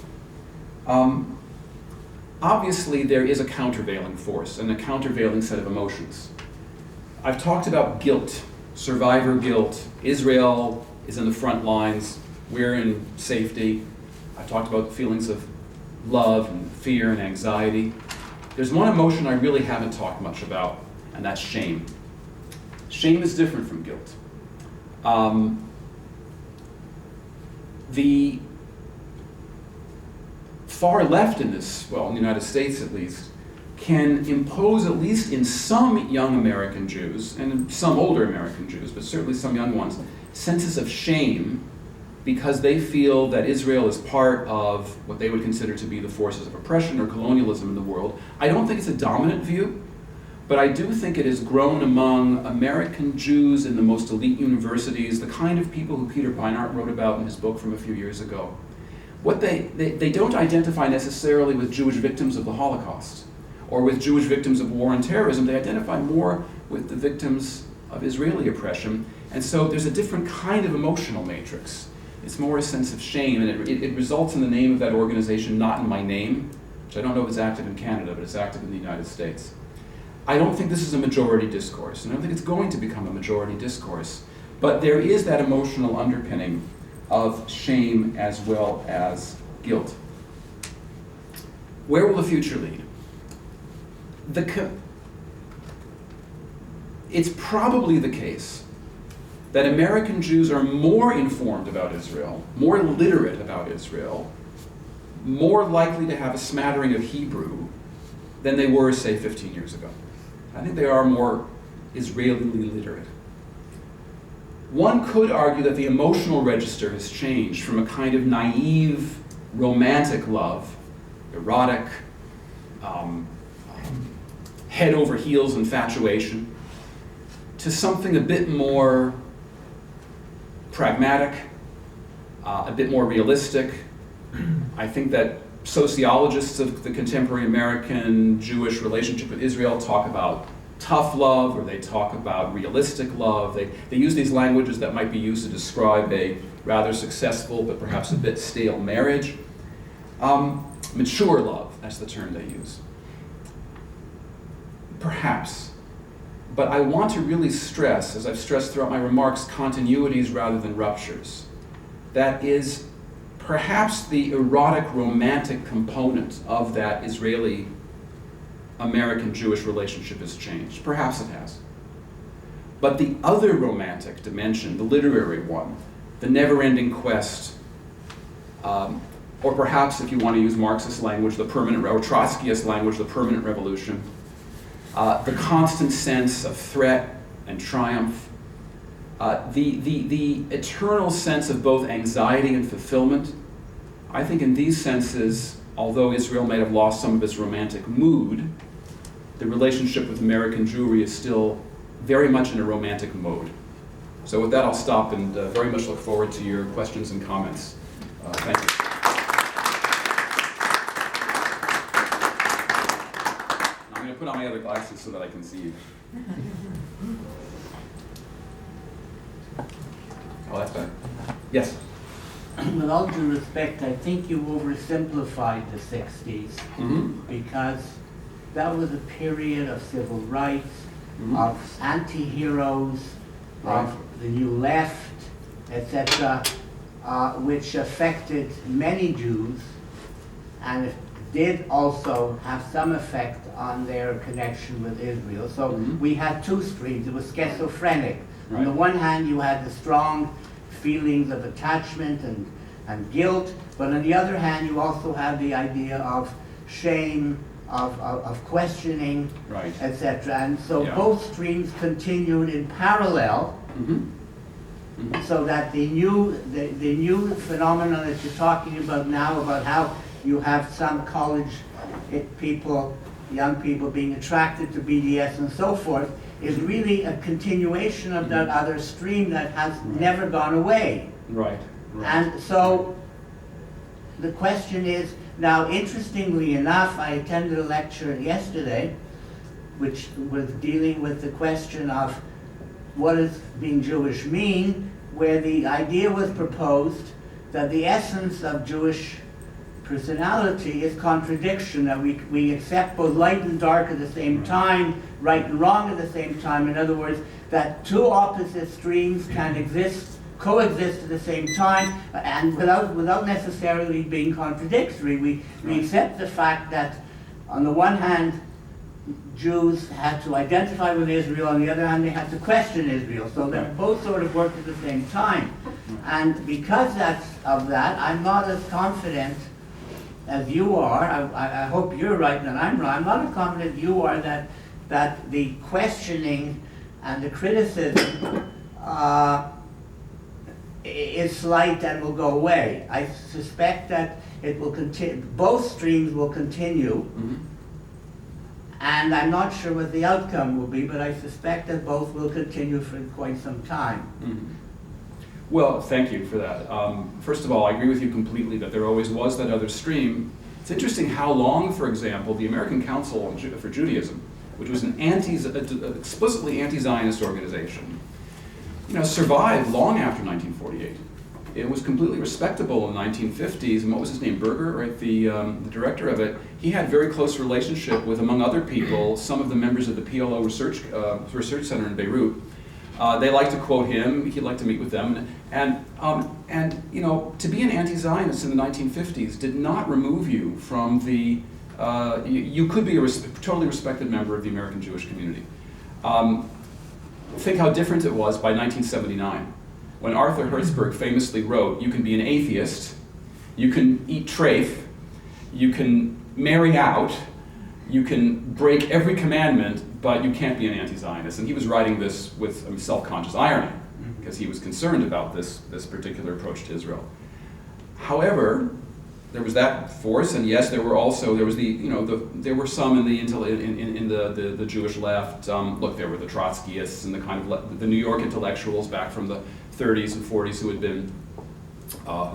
Obviously, there is a countervailing force and a countervailing set of emotions. I've talked about guilt, survivor guilt. Israel is in the front lines. We're in safety. I've talked about the feelings of love and fear and anxiety. There's one emotion I really haven't talked much about, and that's shame. Shame is different from guilt. The far left in this, well, in the United States at least, can impose, at least in some young American Jews, and some older American Jews, but certainly some young ones, senses of shame because they feel that Israel is part of what they would consider to be the forces of oppression or colonialism in the world. I don't think it's a dominant view, but I do think it has grown among American Jews in the most elite universities, the kind of people who Peter Beinart wrote about in his book from a few years ago. What they don't identify necessarily with Jewish victims of the Holocaust or with Jewish victims of war and terrorism. They identify more with the victims of Israeli oppression. And so there's a different kind of emotional matrix. It's more a sense of shame, and it results in the name of that organization, Not in My Name, which I don't know if it's active in Canada, but it's active in the United States. I don't think this is a majority discourse, and I don't think it's going to become a majority discourse, but there is that emotional underpinning of shame as well as guilt. Where will the future lead? It's probably the case that American Jews are more informed about Israel, more literate about Israel, more likely to have a smattering of Hebrew than they were, say, 15 years ago. I think they are more Israeli literate. One could argue that the emotional register has changed from a kind of naive, romantic love, erotic, head over heels infatuation, to something a bit more pragmatic, a bit more realistic. I think that sociologists of the contemporary American Jewish relationship with Israel talk about tough love, or they talk about realistic love. They use these languages that might be used to describe a rather successful but perhaps a bit stale marriage. Mature love, that's the term they use. Perhaps. But I want to really stress, as I've stressed throughout my remarks, continuities rather than ruptures. That is, perhaps the erotic, romantic component of that Israeli American Jewish relationship has changed. Perhaps it has. But the other romantic dimension, the literary one, the never-ending quest, or perhaps, if you want to use Marxist language, the permanent, or Trotskyist language, the permanent revolution, the constant sense of threat and triumph, the eternal sense of both anxiety and fulfillment. I think in these senses, although Israel may have lost some of its romantic mood, the relationship with American Jewry is still very much in a romantic mode. So with that, I'll stop and very much look forward to your questions and comments. Thank you. I'm going to put on my other glasses so that I can see you. Oh, that's better. Yes? With all due respect, I think you oversimplified the 60s because that was a period of civil rights, of anti-heroes, of the new left, etc., which affected many Jews, and it did also have some effect on their connection with Israel. So we had two streams. It was schizophrenic. Right. On the one hand, you had the strong feelings of attachment and guilt, but on the other hand, you also had the idea of shame, of questioning, right, etc. And so both streams continued in parallel. So that the new phenomenon that you're talking about now, about how you have some college people, young people being attracted to BDS and so forth, is really a continuation of that other stream that has never gone away. Right. And so the question is, now interestingly enough, I attended a lecture yesterday which was dealing with the question of what does being Jewish mean, where the idea was proposed that the essence of Jewish personality is contradiction, that we accept both light and dark at the same time, right and wrong at the same time. In other words, that two opposite streams can coexist at the same time, and without necessarily being contradictory. We accept the fact that, on the one hand, Jews had to identify with Israel, on the other hand, they had to question Israel. So that both sort of worked at the same time. And because of that, I'm not as confident as you are. I hope you're right and I'm wrong. I'm not as confident you are that the questioning and the criticism is slight and will go away. I suspect that it will continue. Both streams will continue. And I'm not sure what the outcome will be, but I suspect that both will continue for quite some time. Well, thank you for that. First of all, I agree with you completely that there always was that other stream. It's interesting how long, for example, the American Council for Judaism, which was an explicitly anti-Zionist organization, survived long after 1948. It was completely respectable in the 1950s, and what was his name, Berger, right, the director of it, he had very close relationship with, among other people, some of the members of the PLO Research Center in Beirut. They liked to quote him, he'd like to meet with them, and to be an anti-Zionist in the 1950s did not remove you from the, you could be a totally respected member of the American Jewish community. Think how different it was by 1979. When Arthur Hertzberg famously wrote, you can be an atheist, you can eat treif, you can marry out, you can break every commandment, but you can't be an anti-Zionist. And he was writing this with self-conscious irony, because he was concerned about this particular approach to Israel. However, there was that force, and yes, there were some in the Jewish left. Look, there were the Trotskyists and the kind of the New York intellectuals back from the 30s and 40s who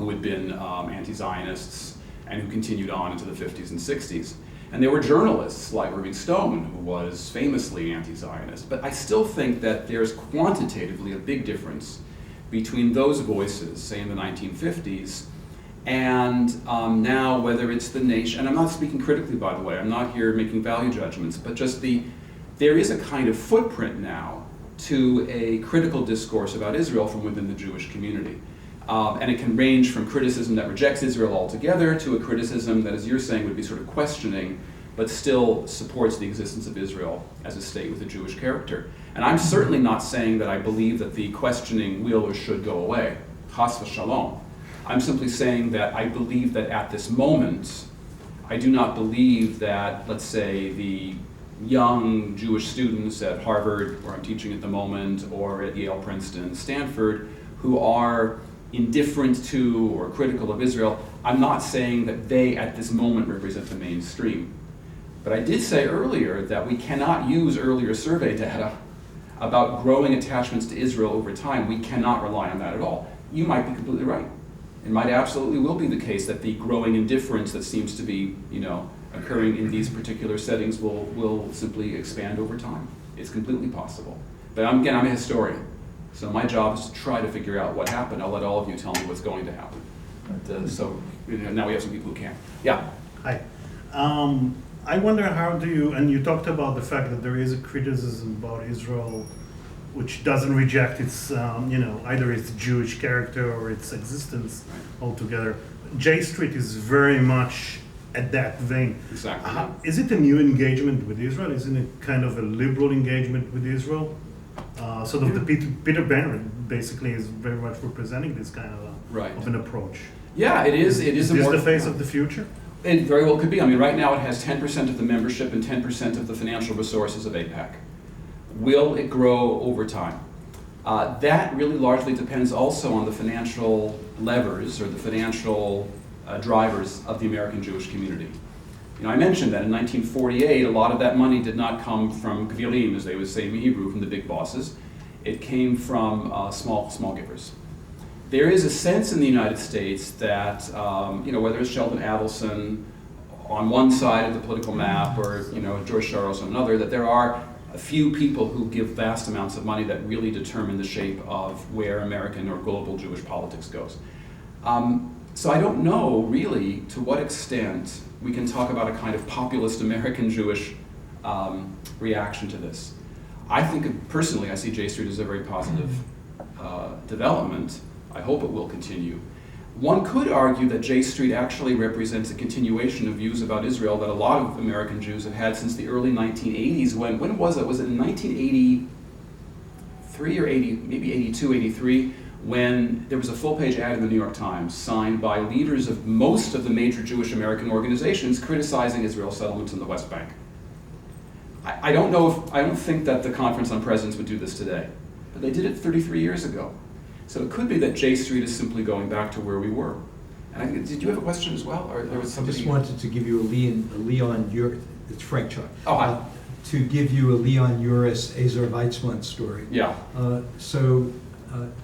had been anti-Zionists and who continued on into the 50s and 60s. And there were journalists like Irving Stone, who was famously anti-Zionist. But I still think that there's quantitatively a big difference between those voices, say in the 1950s, and now, whether it's the nation, and I'm not speaking critically, by the way, I'm not here making value judgments, but just there is a kind of footprint now to a critical discourse about Israel from within the Jewish community. And it can range from criticism that rejects Israel altogether to a criticism that, as you're saying, would be sort of questioning, but still supports the existence of Israel as a state with a Jewish character. And I'm certainly not saying that I believe that the questioning will or should go away. Chas v'shalom. I'm simply saying that I believe that at this moment, I do not believe that, let's say, the young Jewish students at Harvard, where I'm teaching at the moment, or at Yale, Princeton, Stanford, who are indifferent to or critical of Israel, I'm not saying that they, at this moment, represent the mainstream. But I did say earlier that we cannot use earlier survey data about growing attachments to Israel over time. We cannot rely on that at all. You might be completely right. It might absolutely will be the case that the growing indifference that seems to be, occurring in these particular settings will simply expand over time. It's completely possible. But I'm a historian, so my job is to try to figure out what happened. I'll let all of you tell me what's going to happen. But, now we have some people who can. Yeah. Hi. I wonder how do you, and you talked about the fact that there is a criticism about Israel which doesn't reject its, either its Jewish character or its existence altogether. J Street is very much at that vein. Exactly. Is it a new engagement with Israel? Isn't it kind of a liberal engagement with Israel? Sort of the Peter Benner basically is very much representing this kind of an approach. Yeah, it is. Is this the face of the future? It very well could be. I mean, right now it has 10% of the membership and 10% of the financial resources of AIPAC. Will it grow over time? That really largely depends also on the financial levers or the financial drivers of the American Jewish community. I mentioned that in 1948, a lot of that money did not come from gvirim, as they would say in Hebrew, from the big bosses. It came from small givers. There is a sense in the United States that, whether it's Sheldon Adelson on one side of the political map or, George Soros on another, that there are a few people who give vast amounts of money that really determine the shape of where American or global Jewish politics goes. So I don't know really to what extent we can talk about a kind of populist American Jewish reaction to this. I think personally I see J Street as a very positive development. I hope it will continue. One could argue that J Street actually represents a continuation of views about Israel that a lot of American Jews have had since the early 1980s. When was it? Was it in 1983 or 80, maybe 82, 83, when there was a full-page ad in the New York Times signed by leaders of most of the major Jewish American organizations criticizing Israel's settlements in the West Bank. I don't think that the Conference on Presidents would do this today, but they did it 33 years ago. So it could be that J Street is simply going back to where we were. And did you have a question as well, or there was somebody? I just wanted to give you a Leon Uris, it's Frank Chuck. Oh, hi. To give you a Leon Uris, Ezer Weizmann story. Yeah.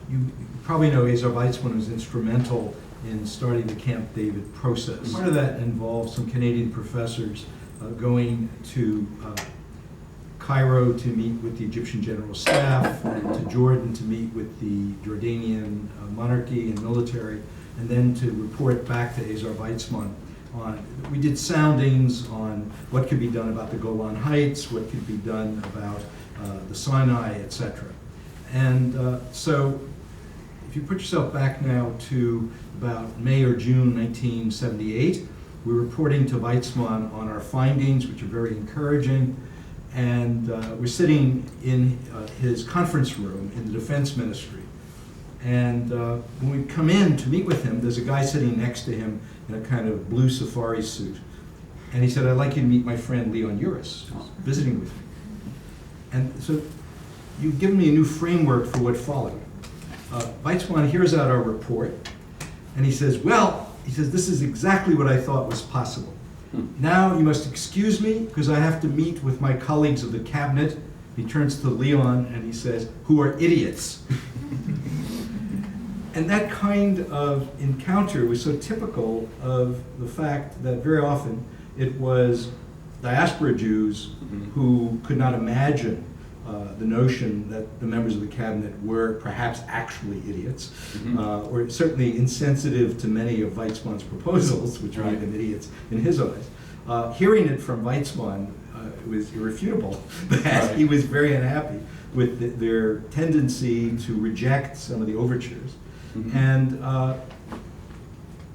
You probably know Ezer Weizmann was instrumental in starting the Camp David process. Part of that involved some Canadian professors going to Cairo to meet with the Egyptian General Staff, to Jordan to meet with the Jordanian monarchy and military, and then to report back to Ezer Weizmann on. We did soundings on what could be done about the Golan Heights, what could be done about the Sinai, etc. And so if you put yourself back now to about May or June 1978, we're reporting to Weizmann on our findings, which are very encouraging. And we're sitting in his conference room in the Defense Ministry. And when we come in to meet with him, there's a guy sitting next to him in a kind of blue safari suit. And he said, "I'd like you to meet my friend Leon Uris, who's visiting with me." And so you've given me a new framework for what followed. Weizmann hears out our report, and he says, this is exactly what I thought was possible. Now you must excuse me because I have to meet with my colleagues of the cabinet. He turns to Leon and he says, "Who are idiots." And that kind of encounter was so typical of the fact that very often it was diaspora Jews who could not imagine the notion that the members of the cabinet were perhaps actually idiots, or certainly insensitive to many of Weizmann's proposals, which made them idiots in his eyes. Hearing it from Weizmann, it was irrefutable that he was very unhappy with their tendency to reject some of the overtures. And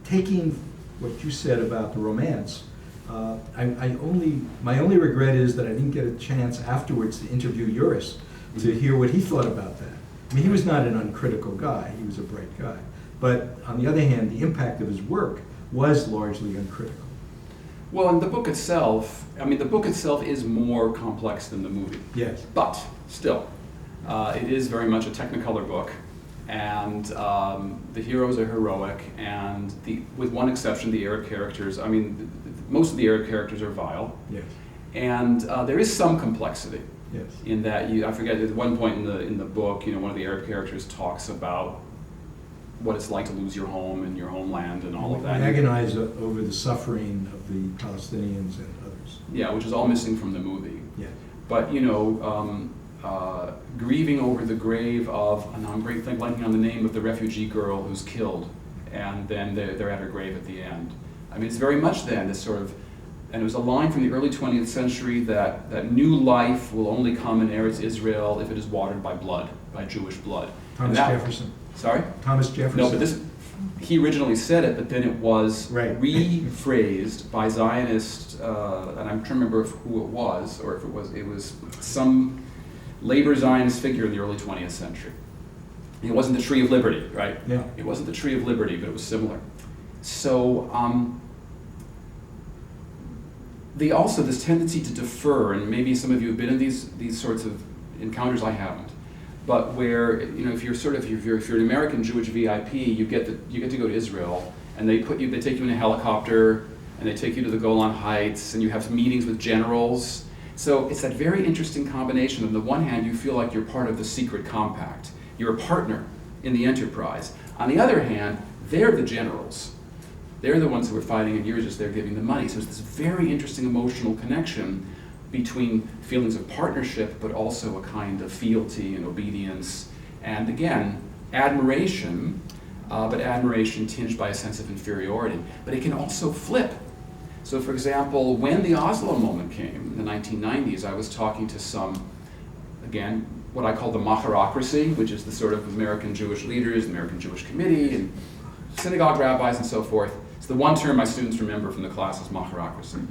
taking what you said about the romance, my only regret is that I didn't get a chance afterwards to interview Uris to hear what he thought about that. I mean, he was not an uncritical guy, he was a bright guy. But on the other hand, the impact of his work was largely uncritical. Well, in the book itself, the book itself is more complex than the movie. Yes. But still, it is very much a Technicolor book. And the heroes are heroic, and with one exception, the Arab characters, most of the Arab characters are vile. Yes. And there is some complexity. Yes. In that, I forget, at one point in the book, one of the Arab characters talks about what it's like to lose your home and your homeland and all of that. We agonize over the suffering of the Palestinians and others. Yeah, which is all missing from the movie. Yeah. But, grieving over the grave of, and I'm blanking on the name of the refugee girl who's killed, and then they're at her grave at the end. It's very much then this sort of, and it was a line from the early 20th century that new life will only come in Eretz Israel if it is watered by blood, by Jewish blood. Thomas Jefferson. Sorry? Thomas Jefferson. No, but he originally said it, but then it was rephrased by Zionist, and I'm trying to remember who it was, or if it was some labor Zionist figure in the early 20th century. It wasn't the Tree of Liberty, right? Yeah. It wasn't the Tree of Liberty, but it was similar. So also this tendency to defer, and maybe some of you have been in these sorts of encounters, I haven't, but where, you know, if you're an American Jewish VIP, you get to go to Israel, and they take you in a helicopter, and they take you to the Golan Heights, and you have meetings with generals. So it's that very interesting combination. On the one hand, you feel like you're part of the secret compact. You're a partner in the enterprise. On the other hand, they're the generals. They're the ones who are fighting, and you're just there giving them money. So it's this very interesting emotional connection between feelings of partnership, but also a kind of fealty and obedience, and again, admiration, but admiration tinged by a sense of inferiority. But it can also flip. So for example, when the Oslo moment came in the 1990s, I was talking to some, again, what I call the macherocracy, which is the sort of American Jewish leaders, the American Jewish Committee, and synagogue rabbis and so forth. It's the one term my students remember from the class is macherocracy.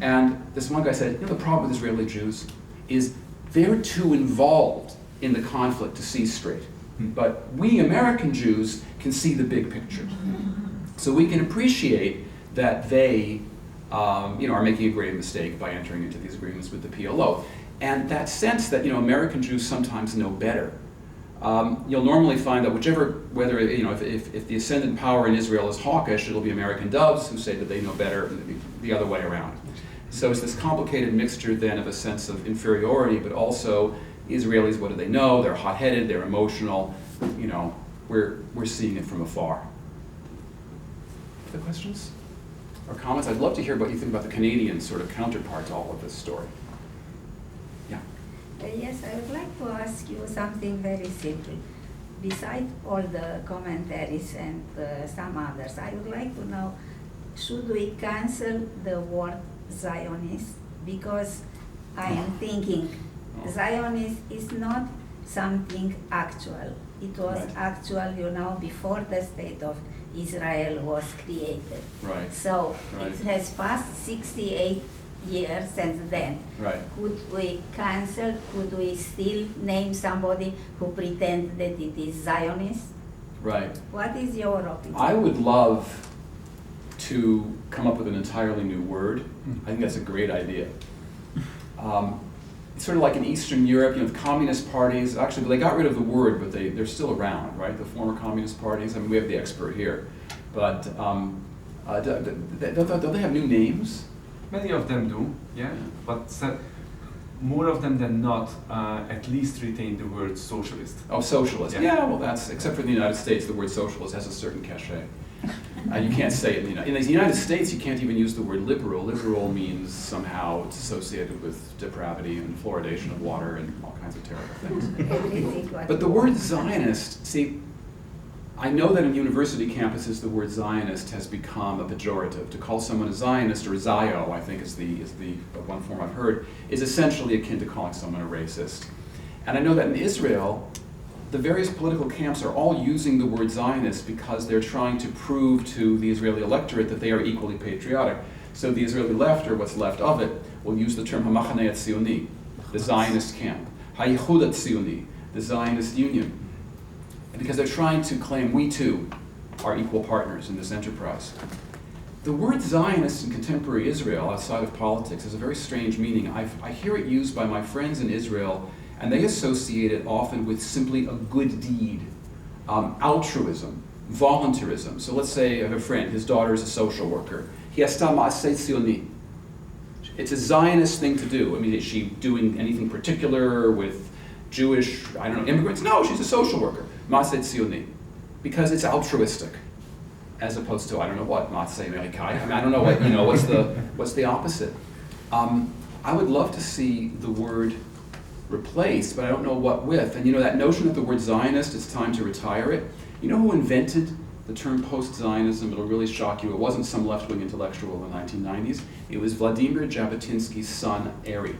And this one guy said, you know, the problem with Israeli Jews is they're too involved in the conflict to see straight. But we American Jews can see the big picture. So we can appreciate that they are making a grave mistake by entering into these agreements with the PLO. And that sense that, you know, American Jews sometimes know better. You'll normally find that if the ascendant power in Israel is hawkish, it'll be American doves who say that they know better, and the other way around. So it's this complicated mixture then of a sense of inferiority, but also Israelis, what do they know? They're hot-headed, they're emotional. You know, we're seeing it from afar. Other questions or comments? I'd love to hear what you think about the Canadian sort of counterpart to all of this story. Yeah. Yes, I would like to ask you something very simple. Besides all the commentaries and some others, I would like to know, should we cancel the word Zionist? Because I am thinking Zionist is not something actual. It was Right. actual, you know, before the state of Israel was created. Right. So Right. it has passed 68 years since then. Right. Could we cancel, could we still name somebody who pretend that it is Zionist? Right. What is your opinion? I would love to come up with an entirely new word. I think that's a great idea. It's sort of like in Eastern Europe, you know, the communist parties, actually they got rid of the word, but they're still around, right? The former communist parties. I mean, we have the expert here. But don't they have new names? Many of them do, yeah, but more of them than not at least retain the word socialist. Oh, socialist. Yeah. Yeah, well, that's, except for the United States, the word socialist has a certain cachet. You can't say it in the United States, you can't even use the word liberal. Liberal means somehow it's associated with depravity and fluoridation of water and all kinds of terrible things. But the word Zionist, see, I know that in university campuses the word Zionist has become a pejorative. To call someone a Zionist or a Zio, I think is the one form I've heard, is essentially akin to calling someone a racist. And I know that in Israel, the various political camps are all using the word Zionist because they're trying to prove to the Israeli electorate that they are equally patriotic. So the Israeli left, or what's left of it, will use the term HaMachaneh HaTzioni, the Zionist camp, HaYichud HaTzioni, the Zionist Union, because they're trying to claim we too are equal partners in this enterprise. The word Zionist in contemporary Israel, outside of politics, has a very strange meaning. I hear it used by my friends in Israel, and they associate it often with simply a good deed, altruism, voluntarism. So let's say I have a friend, his daughter is a social worker. It's a Zionist thing to do. I mean, is she doing anything particular with Jewish, immigrants? No, she's a social worker. Maaseh Tzioni. Because it's altruistic, as opposed to, Maaseh Melikai. I mean, I don't know what's the opposite. I would love to see the word replaced, but I don't know what with. And that notion of the word Zionist, it's time to retire it. You know who invented the term post-Zionism? It'll really shock you. It wasn't some left-wing intellectual in the 1990s. It was Vladimir Jabotinsky's son, Ari.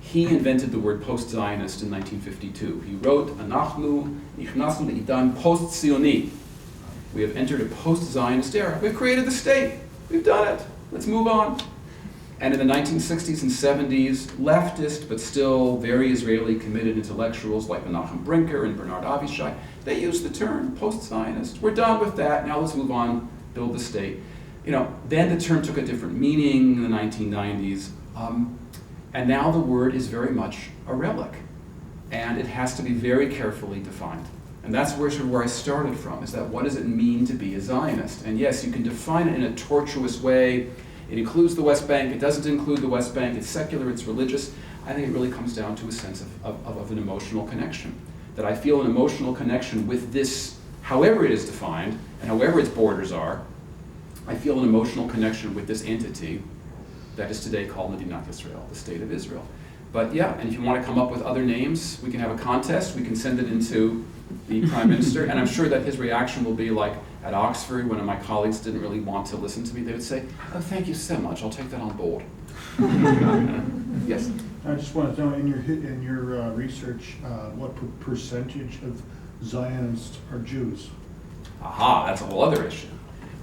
He invented the word post-Zionist in 1952. He wrote, Anachnu nichnasnu le'idan post-Zioni. We have entered a post-Zionist era. We've created the state. We've done it. Let's move on. And in the 1960s and 70s, leftist but still very Israeli committed intellectuals like Menachem Brinker and Bernard Avishai, they used the term post-Zionist. We're done with that. Now let's move on, build the state. Then the term took a different meaning in the 1990s. And now the word is very much a relic. and it has to be very carefully defined. And that's where I started from, is that what does it mean to be a Zionist? And yes, you can define it in a tortuous way. It includes the West Bank, it doesn't include the West Bank, it's secular, it's religious. I think it really comes down to a sense of an emotional connection. That I feel an emotional connection with this, however it is defined, and however its borders are, I feel an emotional connection with this entity that is today called Medinat Israel, the State of Israel. But yeah, and if you want to come up with other names, we can have a contest, we can send it into the Prime Minister, and I'm sure that his reaction will be like at Oxford, one of my colleagues didn't really want to listen to me, they would say, oh, thank you so much, I'll take that on board. Yes? I just want to know, in your research, what percentage of Zionists are Jews? Aha, that's a whole other issue,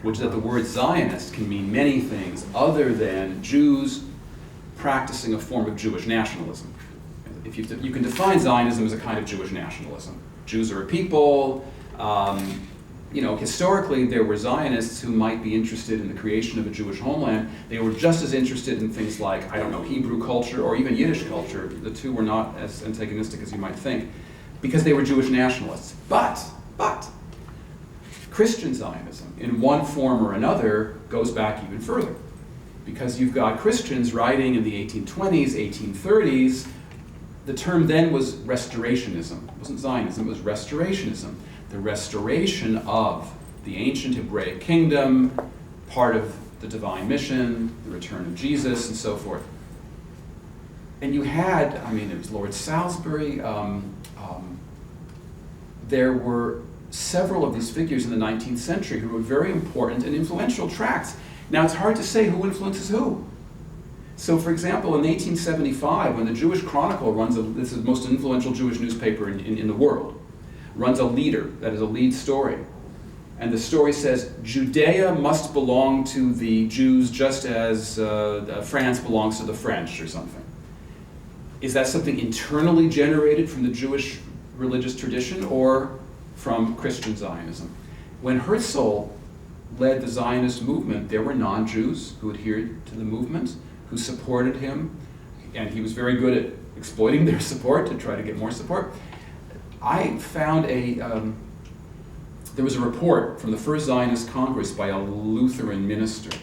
which is that the word Zionist can mean many things other than Jews practicing a form of Jewish nationalism. If you can define Zionism as a kind of Jewish nationalism. Jews are a people. Historically, there were Zionists who might be interested in the creation of a Jewish homeland. They were just as interested in things like, I don't know, Hebrew culture or even Yiddish culture. The two were not as antagonistic as you might think, because they were Jewish nationalists. But Christian Zionism, in one form or another, goes back even further. Because you've got Christians writing in the 1820s, 1830s. The term then was restorationism. It wasn't Zionism, it was restorationism. The restoration of the ancient Hebraic kingdom, part of the divine mission, the return of Jesus, and so forth. And you had, it was Lord Salisbury. There were several of these figures in the 19th century who wrote very important and influential tracts. Now, it's hard to say who influences who. So, for example, in 1875, when the Jewish Chronicle this is the most influential Jewish newspaper in the world, runs a leader, that is a lead story. And the story says, Judea must belong to the Jews just as France belongs to the French, or something. Is that something internally generated from the Jewish religious tradition or from Christian Zionism? When Herzl led the Zionist movement, there were non-Jews who adhered to the movement, who supported him, and he was very good at exploiting their support to try to get more support. I found there was a report from the first Zionist Congress by a Lutheran minister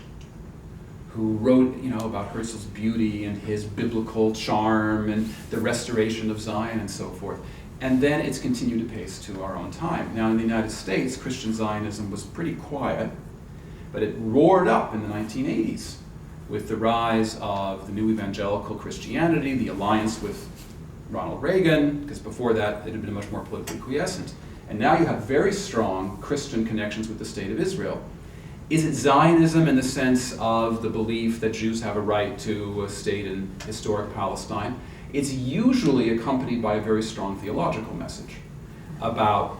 who wrote, about Herzl's beauty and his biblical charm and the restoration of Zion and so forth. And then it's continued apace to our own time. Now, in the United States, Christian Zionism was pretty quiet, but it roared up in the 1980s with the rise of the new evangelical Christianity, the alliance with Ronald Reagan, because before that it had been much more politically quiescent. And now you have very strong Christian connections with the State of Israel. Is it Zionism in the sense of the belief that Jews have a right to a state in historic Palestine? It's usually accompanied by a very strong theological message about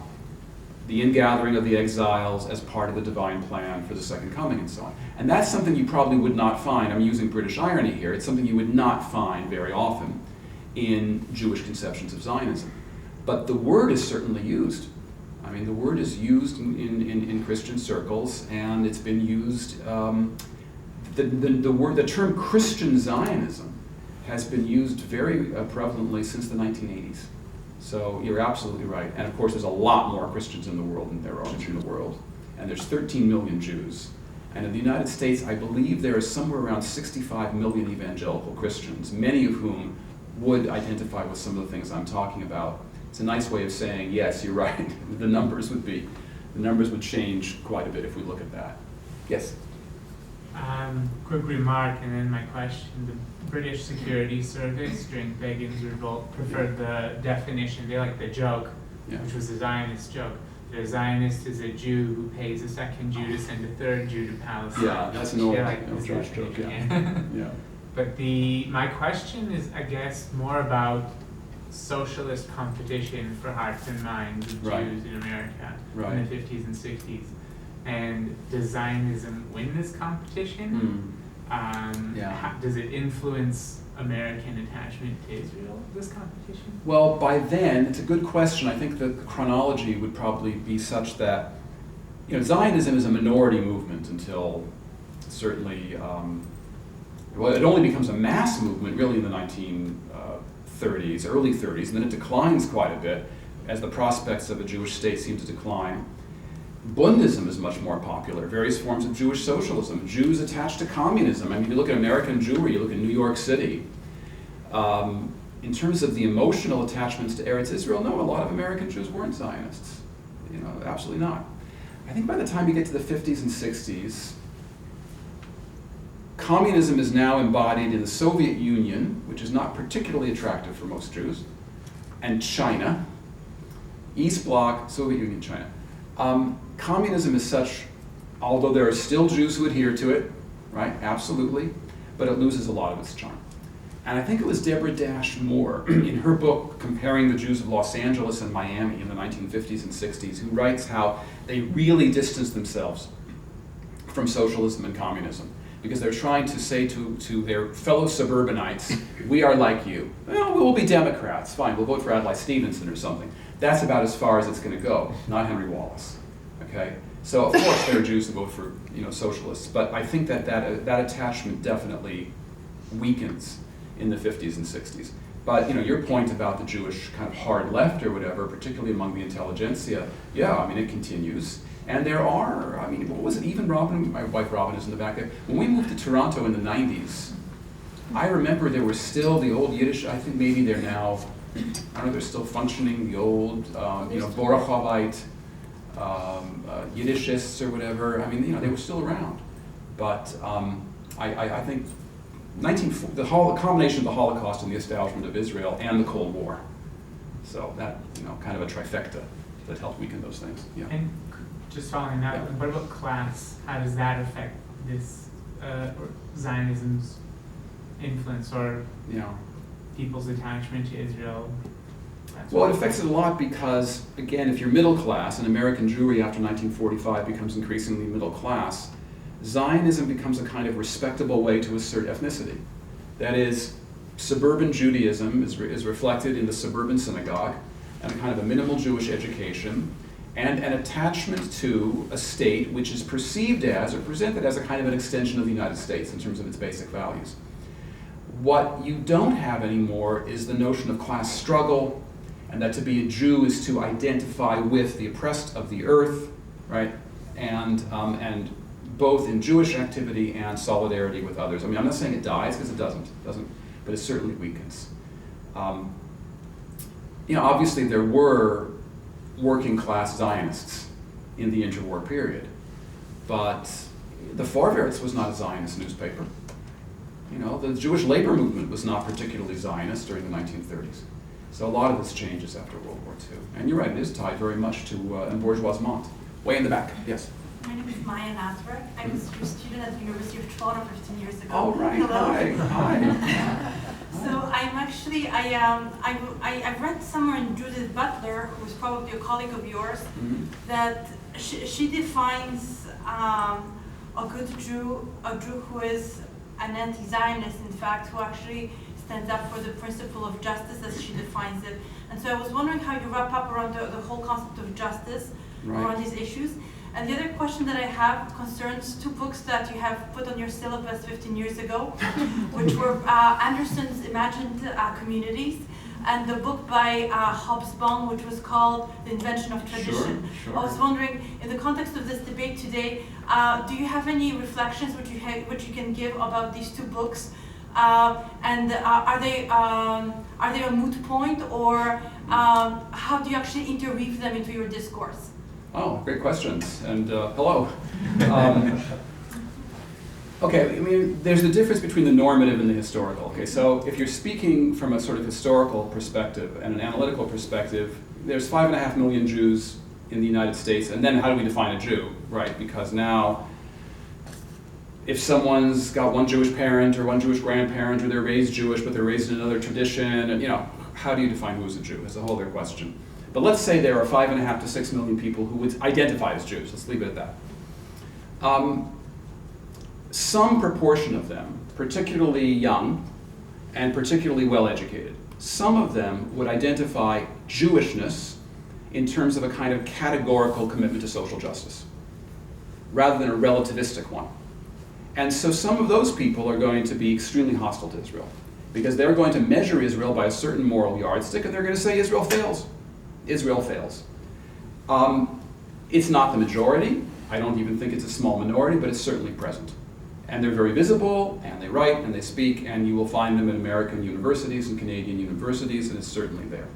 the ingathering of the exiles as part of the divine plan for the second coming and so on. And that's something you probably would not find, I'm using British irony here, it's something you would not find very often in Jewish conceptions of Zionism. But the word is certainly used. The word is used in Christian circles, and it's been used, the term Christian Zionism has been used very prevalently since the 1980s. So you're absolutely right. And of course, there's a lot more Christians in the world than there are Jews in the world. And there's 13 million Jews. And in the United States, I believe there are somewhere around 65 million evangelical Christians, many of whom would identify with some of the things I'm talking about. It's a nice way of saying, yes, you're right. The numbers would change quite a bit if we look at that. Yes? Quick remark and then my question. The British Security Service during Begin's revolt preferred the definition, they like the joke, which was a Zionist joke. A Zionist is a Jew who pays a second Jew to send a third Jew to Palestine. Yeah, that's an old Jewish joke, yeah. But my question is, I guess, more about socialist competition for hearts and minds of Jews in America in the 50s and 60s. And does Zionism win this competition? Does it influence American attachment to Israel, this competition? Well, by then, it's a good question. I think the chronology would probably be such that, Zionism is a minority movement until certainly, it only becomes a mass movement really in the 30s, early 30s, and then it declines quite a bit as the prospects of a Jewish state seem to decline. Bundism is much more popular, various forms of Jewish socialism, Jews attached to communism. I mean, you look at American Jewry, you look at New York City. In terms of the emotional attachments to Eretz Israel, no, a lot of American Jews weren't Zionists. You know, absolutely not. I think by the time you get to the 50s and 60s, communism is now embodied in the Soviet Union, which is not particularly attractive for most Jews, and China, East Bloc, Soviet Union, China. Communism is such, although there are still Jews who adhere to it, right, absolutely, but it loses a lot of its charm. And I think it was Deborah Dash Moore, in her book comparing the Jews of Los Angeles and Miami in the 1950s and 60s, who writes how they really distanced themselves from socialism and communism, because they're trying to say to their fellow suburbanites, we are like you. Well, we'll be Democrats, fine, we'll vote for Adlai Stevenson or something. That's about as far as it's going to go, not Henry Wallace. Okay? So of course there are Jews who vote for, you know, socialists, but I think that attachment definitely weakens in the 50s and 60s. But you know, your point about the Jewish kind of hard left or whatever, particularly among the intelligentsia, yeah, I mean, it continues. And there are, I mean, what was it, even Robin, my wife Robin is in the back there, when we moved to Toronto in the 90s, I remember there were still the old Yiddish, I think maybe they're now, I don't know, they're still functioning, the old, you know, Borachovite, Yiddishists or whatever. I mean, you know, they were still around. But I think the combination of the Holocaust and the establishment of Israel and the Cold War. So that, you know, kind of a trifecta that helped weaken those things. Yeah. And just following that, what about class? How does that affect this Zionism's influence or, you know, people's attachment to Israel? Well, it affects it a lot because, again, if you're middle class, and American Jewry after 1945 becomes increasingly middle class, Zionism becomes a kind of respectable way to assert ethnicity. That is, suburban Judaism is reflected in the suburban synagogue, and a kind of a minimal Jewish education, and an attachment to a state which is perceived as, or presented as, a kind of an extension of the United States in terms of its basic values. What you don't have anymore is the notion of class struggle, and that to be a Jew is to identify with the oppressed of the earth, right? And both in Jewish activity and solidarity with others. I mean, I'm not saying it dies, because it doesn't, but it certainly weakens. You know, obviously there were working class Zionists in the interwar period, but the Vorwärts was not a Zionist newspaper. You know, the Jewish labor movement was not particularly Zionist during the 1930s. So a lot of this changes after World War II. And you're right, it is tied very much to bourgeoisement. Way in the back, yes. My name is Maya Nazarek. I was your student at the University of Toronto 15 years ago. Oh, right. Hello. Hi. So I'm actually, I've read somewhere in Judith Butler, who's probably a colleague of yours, that she defines a good Jew, a Jew who is an anti-Zionist, in fact, who actually stands up for the principle of justice as she defines it. And so I was wondering how you wrap up around the whole concept of justice around these issues. And the other question that I have concerns two books that you have put on your syllabus 15 years ago, which were Anderson's Imagined Communities, and the book by Hobsbawm, which was called The Invention of Tradition. Sure. I was wondering, in the context of this debate today, do you have any reflections which you can give about these two books? And are they a moot point, or how do you actually interweave them into your discourse? Oh, great questions, and hello. Okay, I mean, there's a difference between the normative and the historical. Okay, so if you're speaking from a sort of historical perspective and an analytical perspective, there's 5.5 million Jews in the United States, and then how do we define a Jew, right? Because now, if someone's got one Jewish parent or one Jewish grandparent, or they're raised Jewish but they're raised in another tradition, and you know, how do you define who's a Jew? That's a whole other question. But let's say there are 5.5 to 6 million people who would identify as Jews. Let's leave it at that. Some proportion of them, particularly young and particularly well educated, some of them would identify Jewishness in terms of a kind of categorical commitment to social justice, rather than a relativistic one. And so some of those people are going to be extremely hostile to Israel. Because they're going to measure Israel by a certain moral yardstick, and they're going to say Israel fails. Israel fails. It's not the majority. I don't even think it's a small minority, but it's certainly present. And they're very visible, and they write, and they speak, and you will find them in American universities and Canadian universities, and it's certainly there.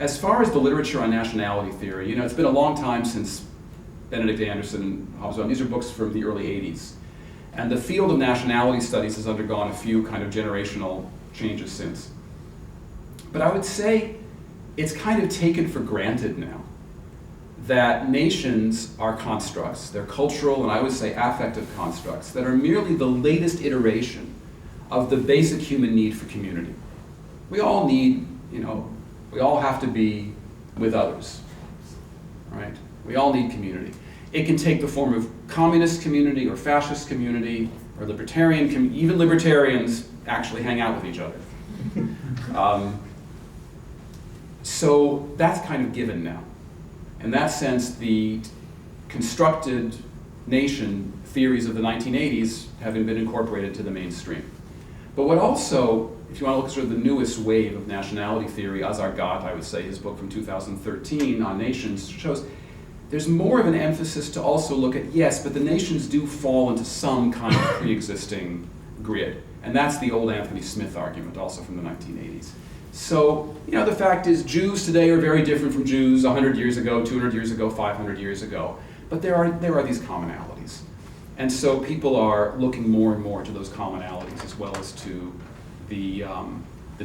As far as the literature on nationality theory, you know, it's been a long time since Benedict Anderson and Hobsbawm. These are books from the early 80s. And the field of nationality studies has undergone a few kind of generational changes since. But I would say it's kind of taken for granted now that nations are constructs. They're cultural and I would say affective constructs that are merely the latest iteration of the basic human need for community. We all need, you know, we all have to be with others, right? We all need community. It can take the form of communist community or fascist community or libertarian community. Even libertarians actually hang out with each other. So that's kind of given now. In that sense, the constructed nation theories of the 1980s haven't been incorporated to the mainstream. But what also, if you want to look at sort of the newest wave of nationality theory, Azar Gat, I would say, his book from 2013 on nations, shows there's more of an emphasis to also look at, yes, but the nations do fall into some kind of pre-existing grid. And that's the old Anthony Smith argument, also from the 1980s. So, you know, the fact is Jews today are very different from Jews 100 years ago, 200 years ago, 500 years ago. But there are these commonalities. And so people are looking more and more to those commonalities as well as to the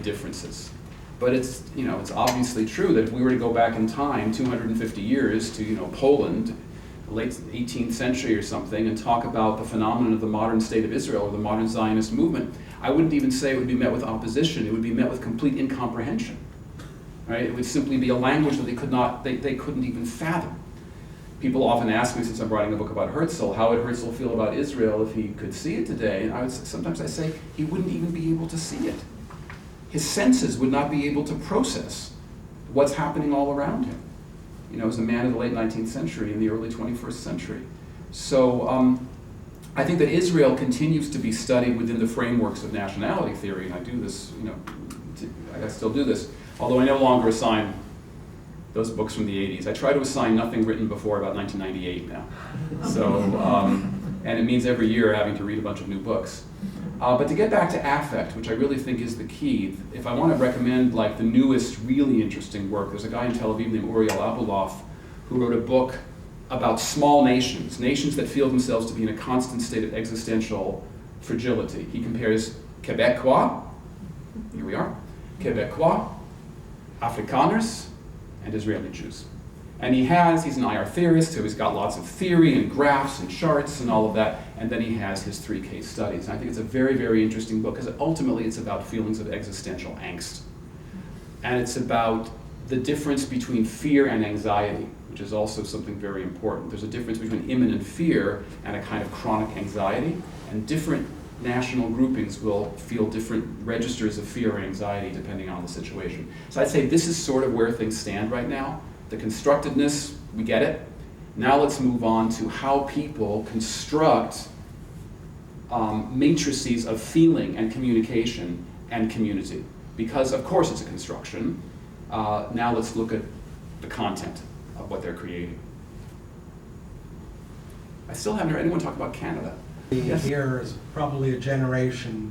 differences. But it's, you know, it's obviously true that if we were to go back in time 250 years to, you know, Poland, the late 18th century or something, and talk about the phenomenon of the modern state of Israel or the modern Zionist movement, I wouldn't even say it would be met with opposition. It would be met with complete incomprehension. Right? It would simply be a language that they couldn't even fathom. People often ask me, since I'm writing a book about Herzl, how would Herzl feel about Israel if he could see it today? And sometimes I say he wouldn't even be able to see it. His senses would not be able to process what's happening all around him. You know, as a man of the late 19th century and the early 21st century. So I think that Israel continues to be studied within the frameworks of nationality theory, and I do this, you know, I still do this, although I no longer assign those books from the 80s. I try to assign nothing written before about 1998 now. So, and it means every year having to read a bunch of new books. But to get back to affect, which I really think is the key, if I want to recommend like the newest, really interesting work, there's a guy in Tel Aviv named Uriel Abulov who wrote a book about small nations, nations that feel themselves to be in a constant state of existential fragility. He compares Quebecois, here we are, Quebecois, Afrikaners, and Israeli Jews. And he's an IR theorist, so he's got lots of theory and graphs and charts and all of that, and then he has his 3 case studies. And I think it's a very, very interesting book, because ultimately it's about feelings of existential angst. And it's about the difference between fear and anxiety, which is also something very important. There's a difference between imminent fear and a kind of chronic anxiety, and different national groupings will feel different registers of fear or anxiety depending on the situation. So I'd say this is sort of where things stand right now. The constructiveness, we get it. Now let's move on to how people construct matrices of feeling and communication and community. Because of course it's a construction. Now let's look at the content of what they're creating. I still haven't heard anyone talk about Canada. Yes? Here is probably a generation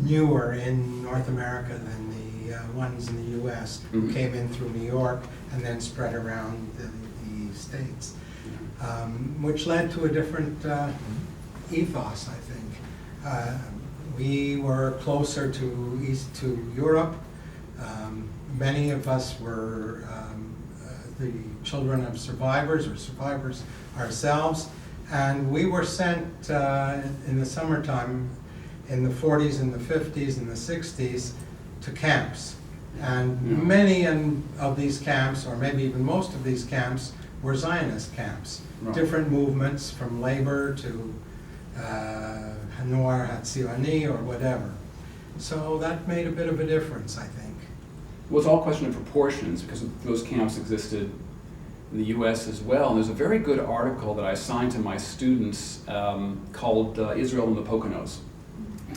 newer in North America than the ones in the U.S. who came in through New York and then spread around the States, which led to a different ethos, I think. We were closer to Europe. Many of us were the children of survivors or survivors ourselves, and we were sent in the summertime in the 40s and the 50s and the 60s to camps. And many of these camps, or maybe even most of these camps, were Zionist camps. Right. Different movements from labor to Hanor Hatzioni or whatever. So that made a bit of a difference, I think. Well, it's all a question of proportions, because those camps existed in the US as well. And there's a very good article that I assigned to my students called Israel and the Poconos.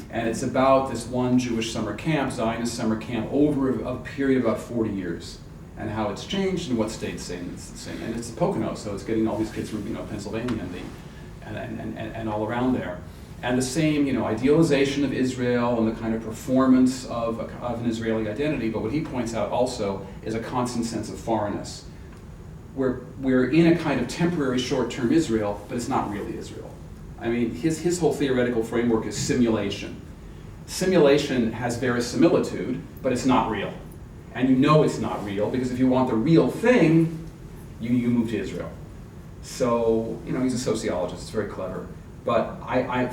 And it's about this one Jewish summer camp, Zionist summer camp, over a period of about 40 years, and how it's changed and what states say it's the same. And it's Pocono, so it's getting all these kids from Pennsylvania and all around there. And the same, idealization of Israel and the kind of performance of an Israeli identity. But what he points out also is a constant sense of foreignness. We're in a kind of temporary short-term Israel, but it's not really Israel. I mean, his whole theoretical framework is simulation. Simulation has verisimilitude, but it's not real. And it's not real, because if you want the real thing, you move to Israel. So, he's a sociologist, it's very clever. But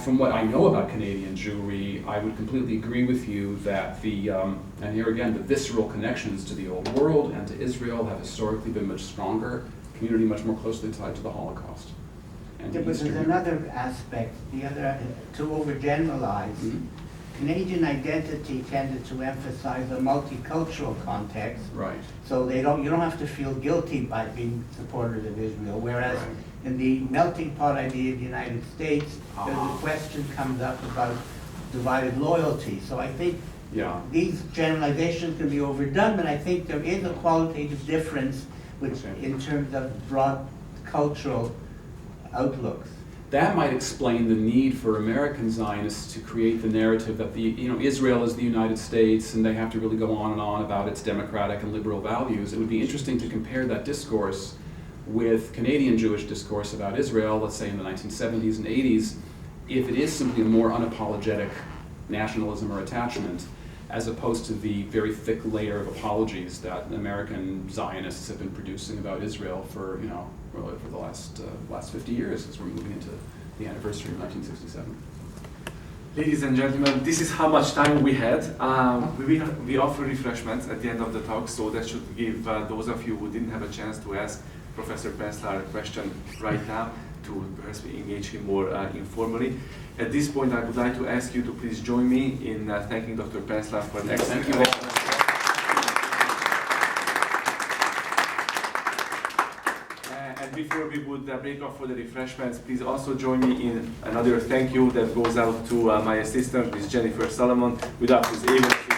from what I know about Canadian Jewry, I would completely agree with you that and here again, the visceral connections to the old world and to Israel have historically been much stronger, community much more closely tied to the Holocaust. And Yeah, but there's another aspect, to overgeneralize. Mm-hmm. Canadian identity tended to emphasize a multicultural context. Right. So you don't have to feel guilty by being supporters of Israel. Whereas Right. in the melting pot idea of the United States, the question comes up about divided loyalty. So I think these generalizations can be overdone, but I think there is a qualitative difference in terms of broad cultural outlooks. That might explain the need for American Zionists to create the narrative that Israel is the United States and they have to really go on and on about its democratic and liberal values. It would be interesting to compare that discourse with Canadian Jewish discourse about Israel, let's say in the 1970s and 80s, if it is simply a more unapologetic nationalism or attachment, as opposed to the very thick layer of apologies that American Zionists have been producing about Israel for the last 50 years, as we're moving into the anniversary of 1967. Ladies and gentlemen, this is how much time we had. We offer refreshments at the end of the talk, so that should give those of you who didn't have a chance to ask Professor Penslar a question right now to perhaps engage him more informally. At this point, I would like to ask you to please join me in thanking Dr. Penslar for an excellent talk. And before we would break off for the refreshments, please also join me in another thank you that goes out to my assistant, Ms. Jennifer Solomon, without whose agency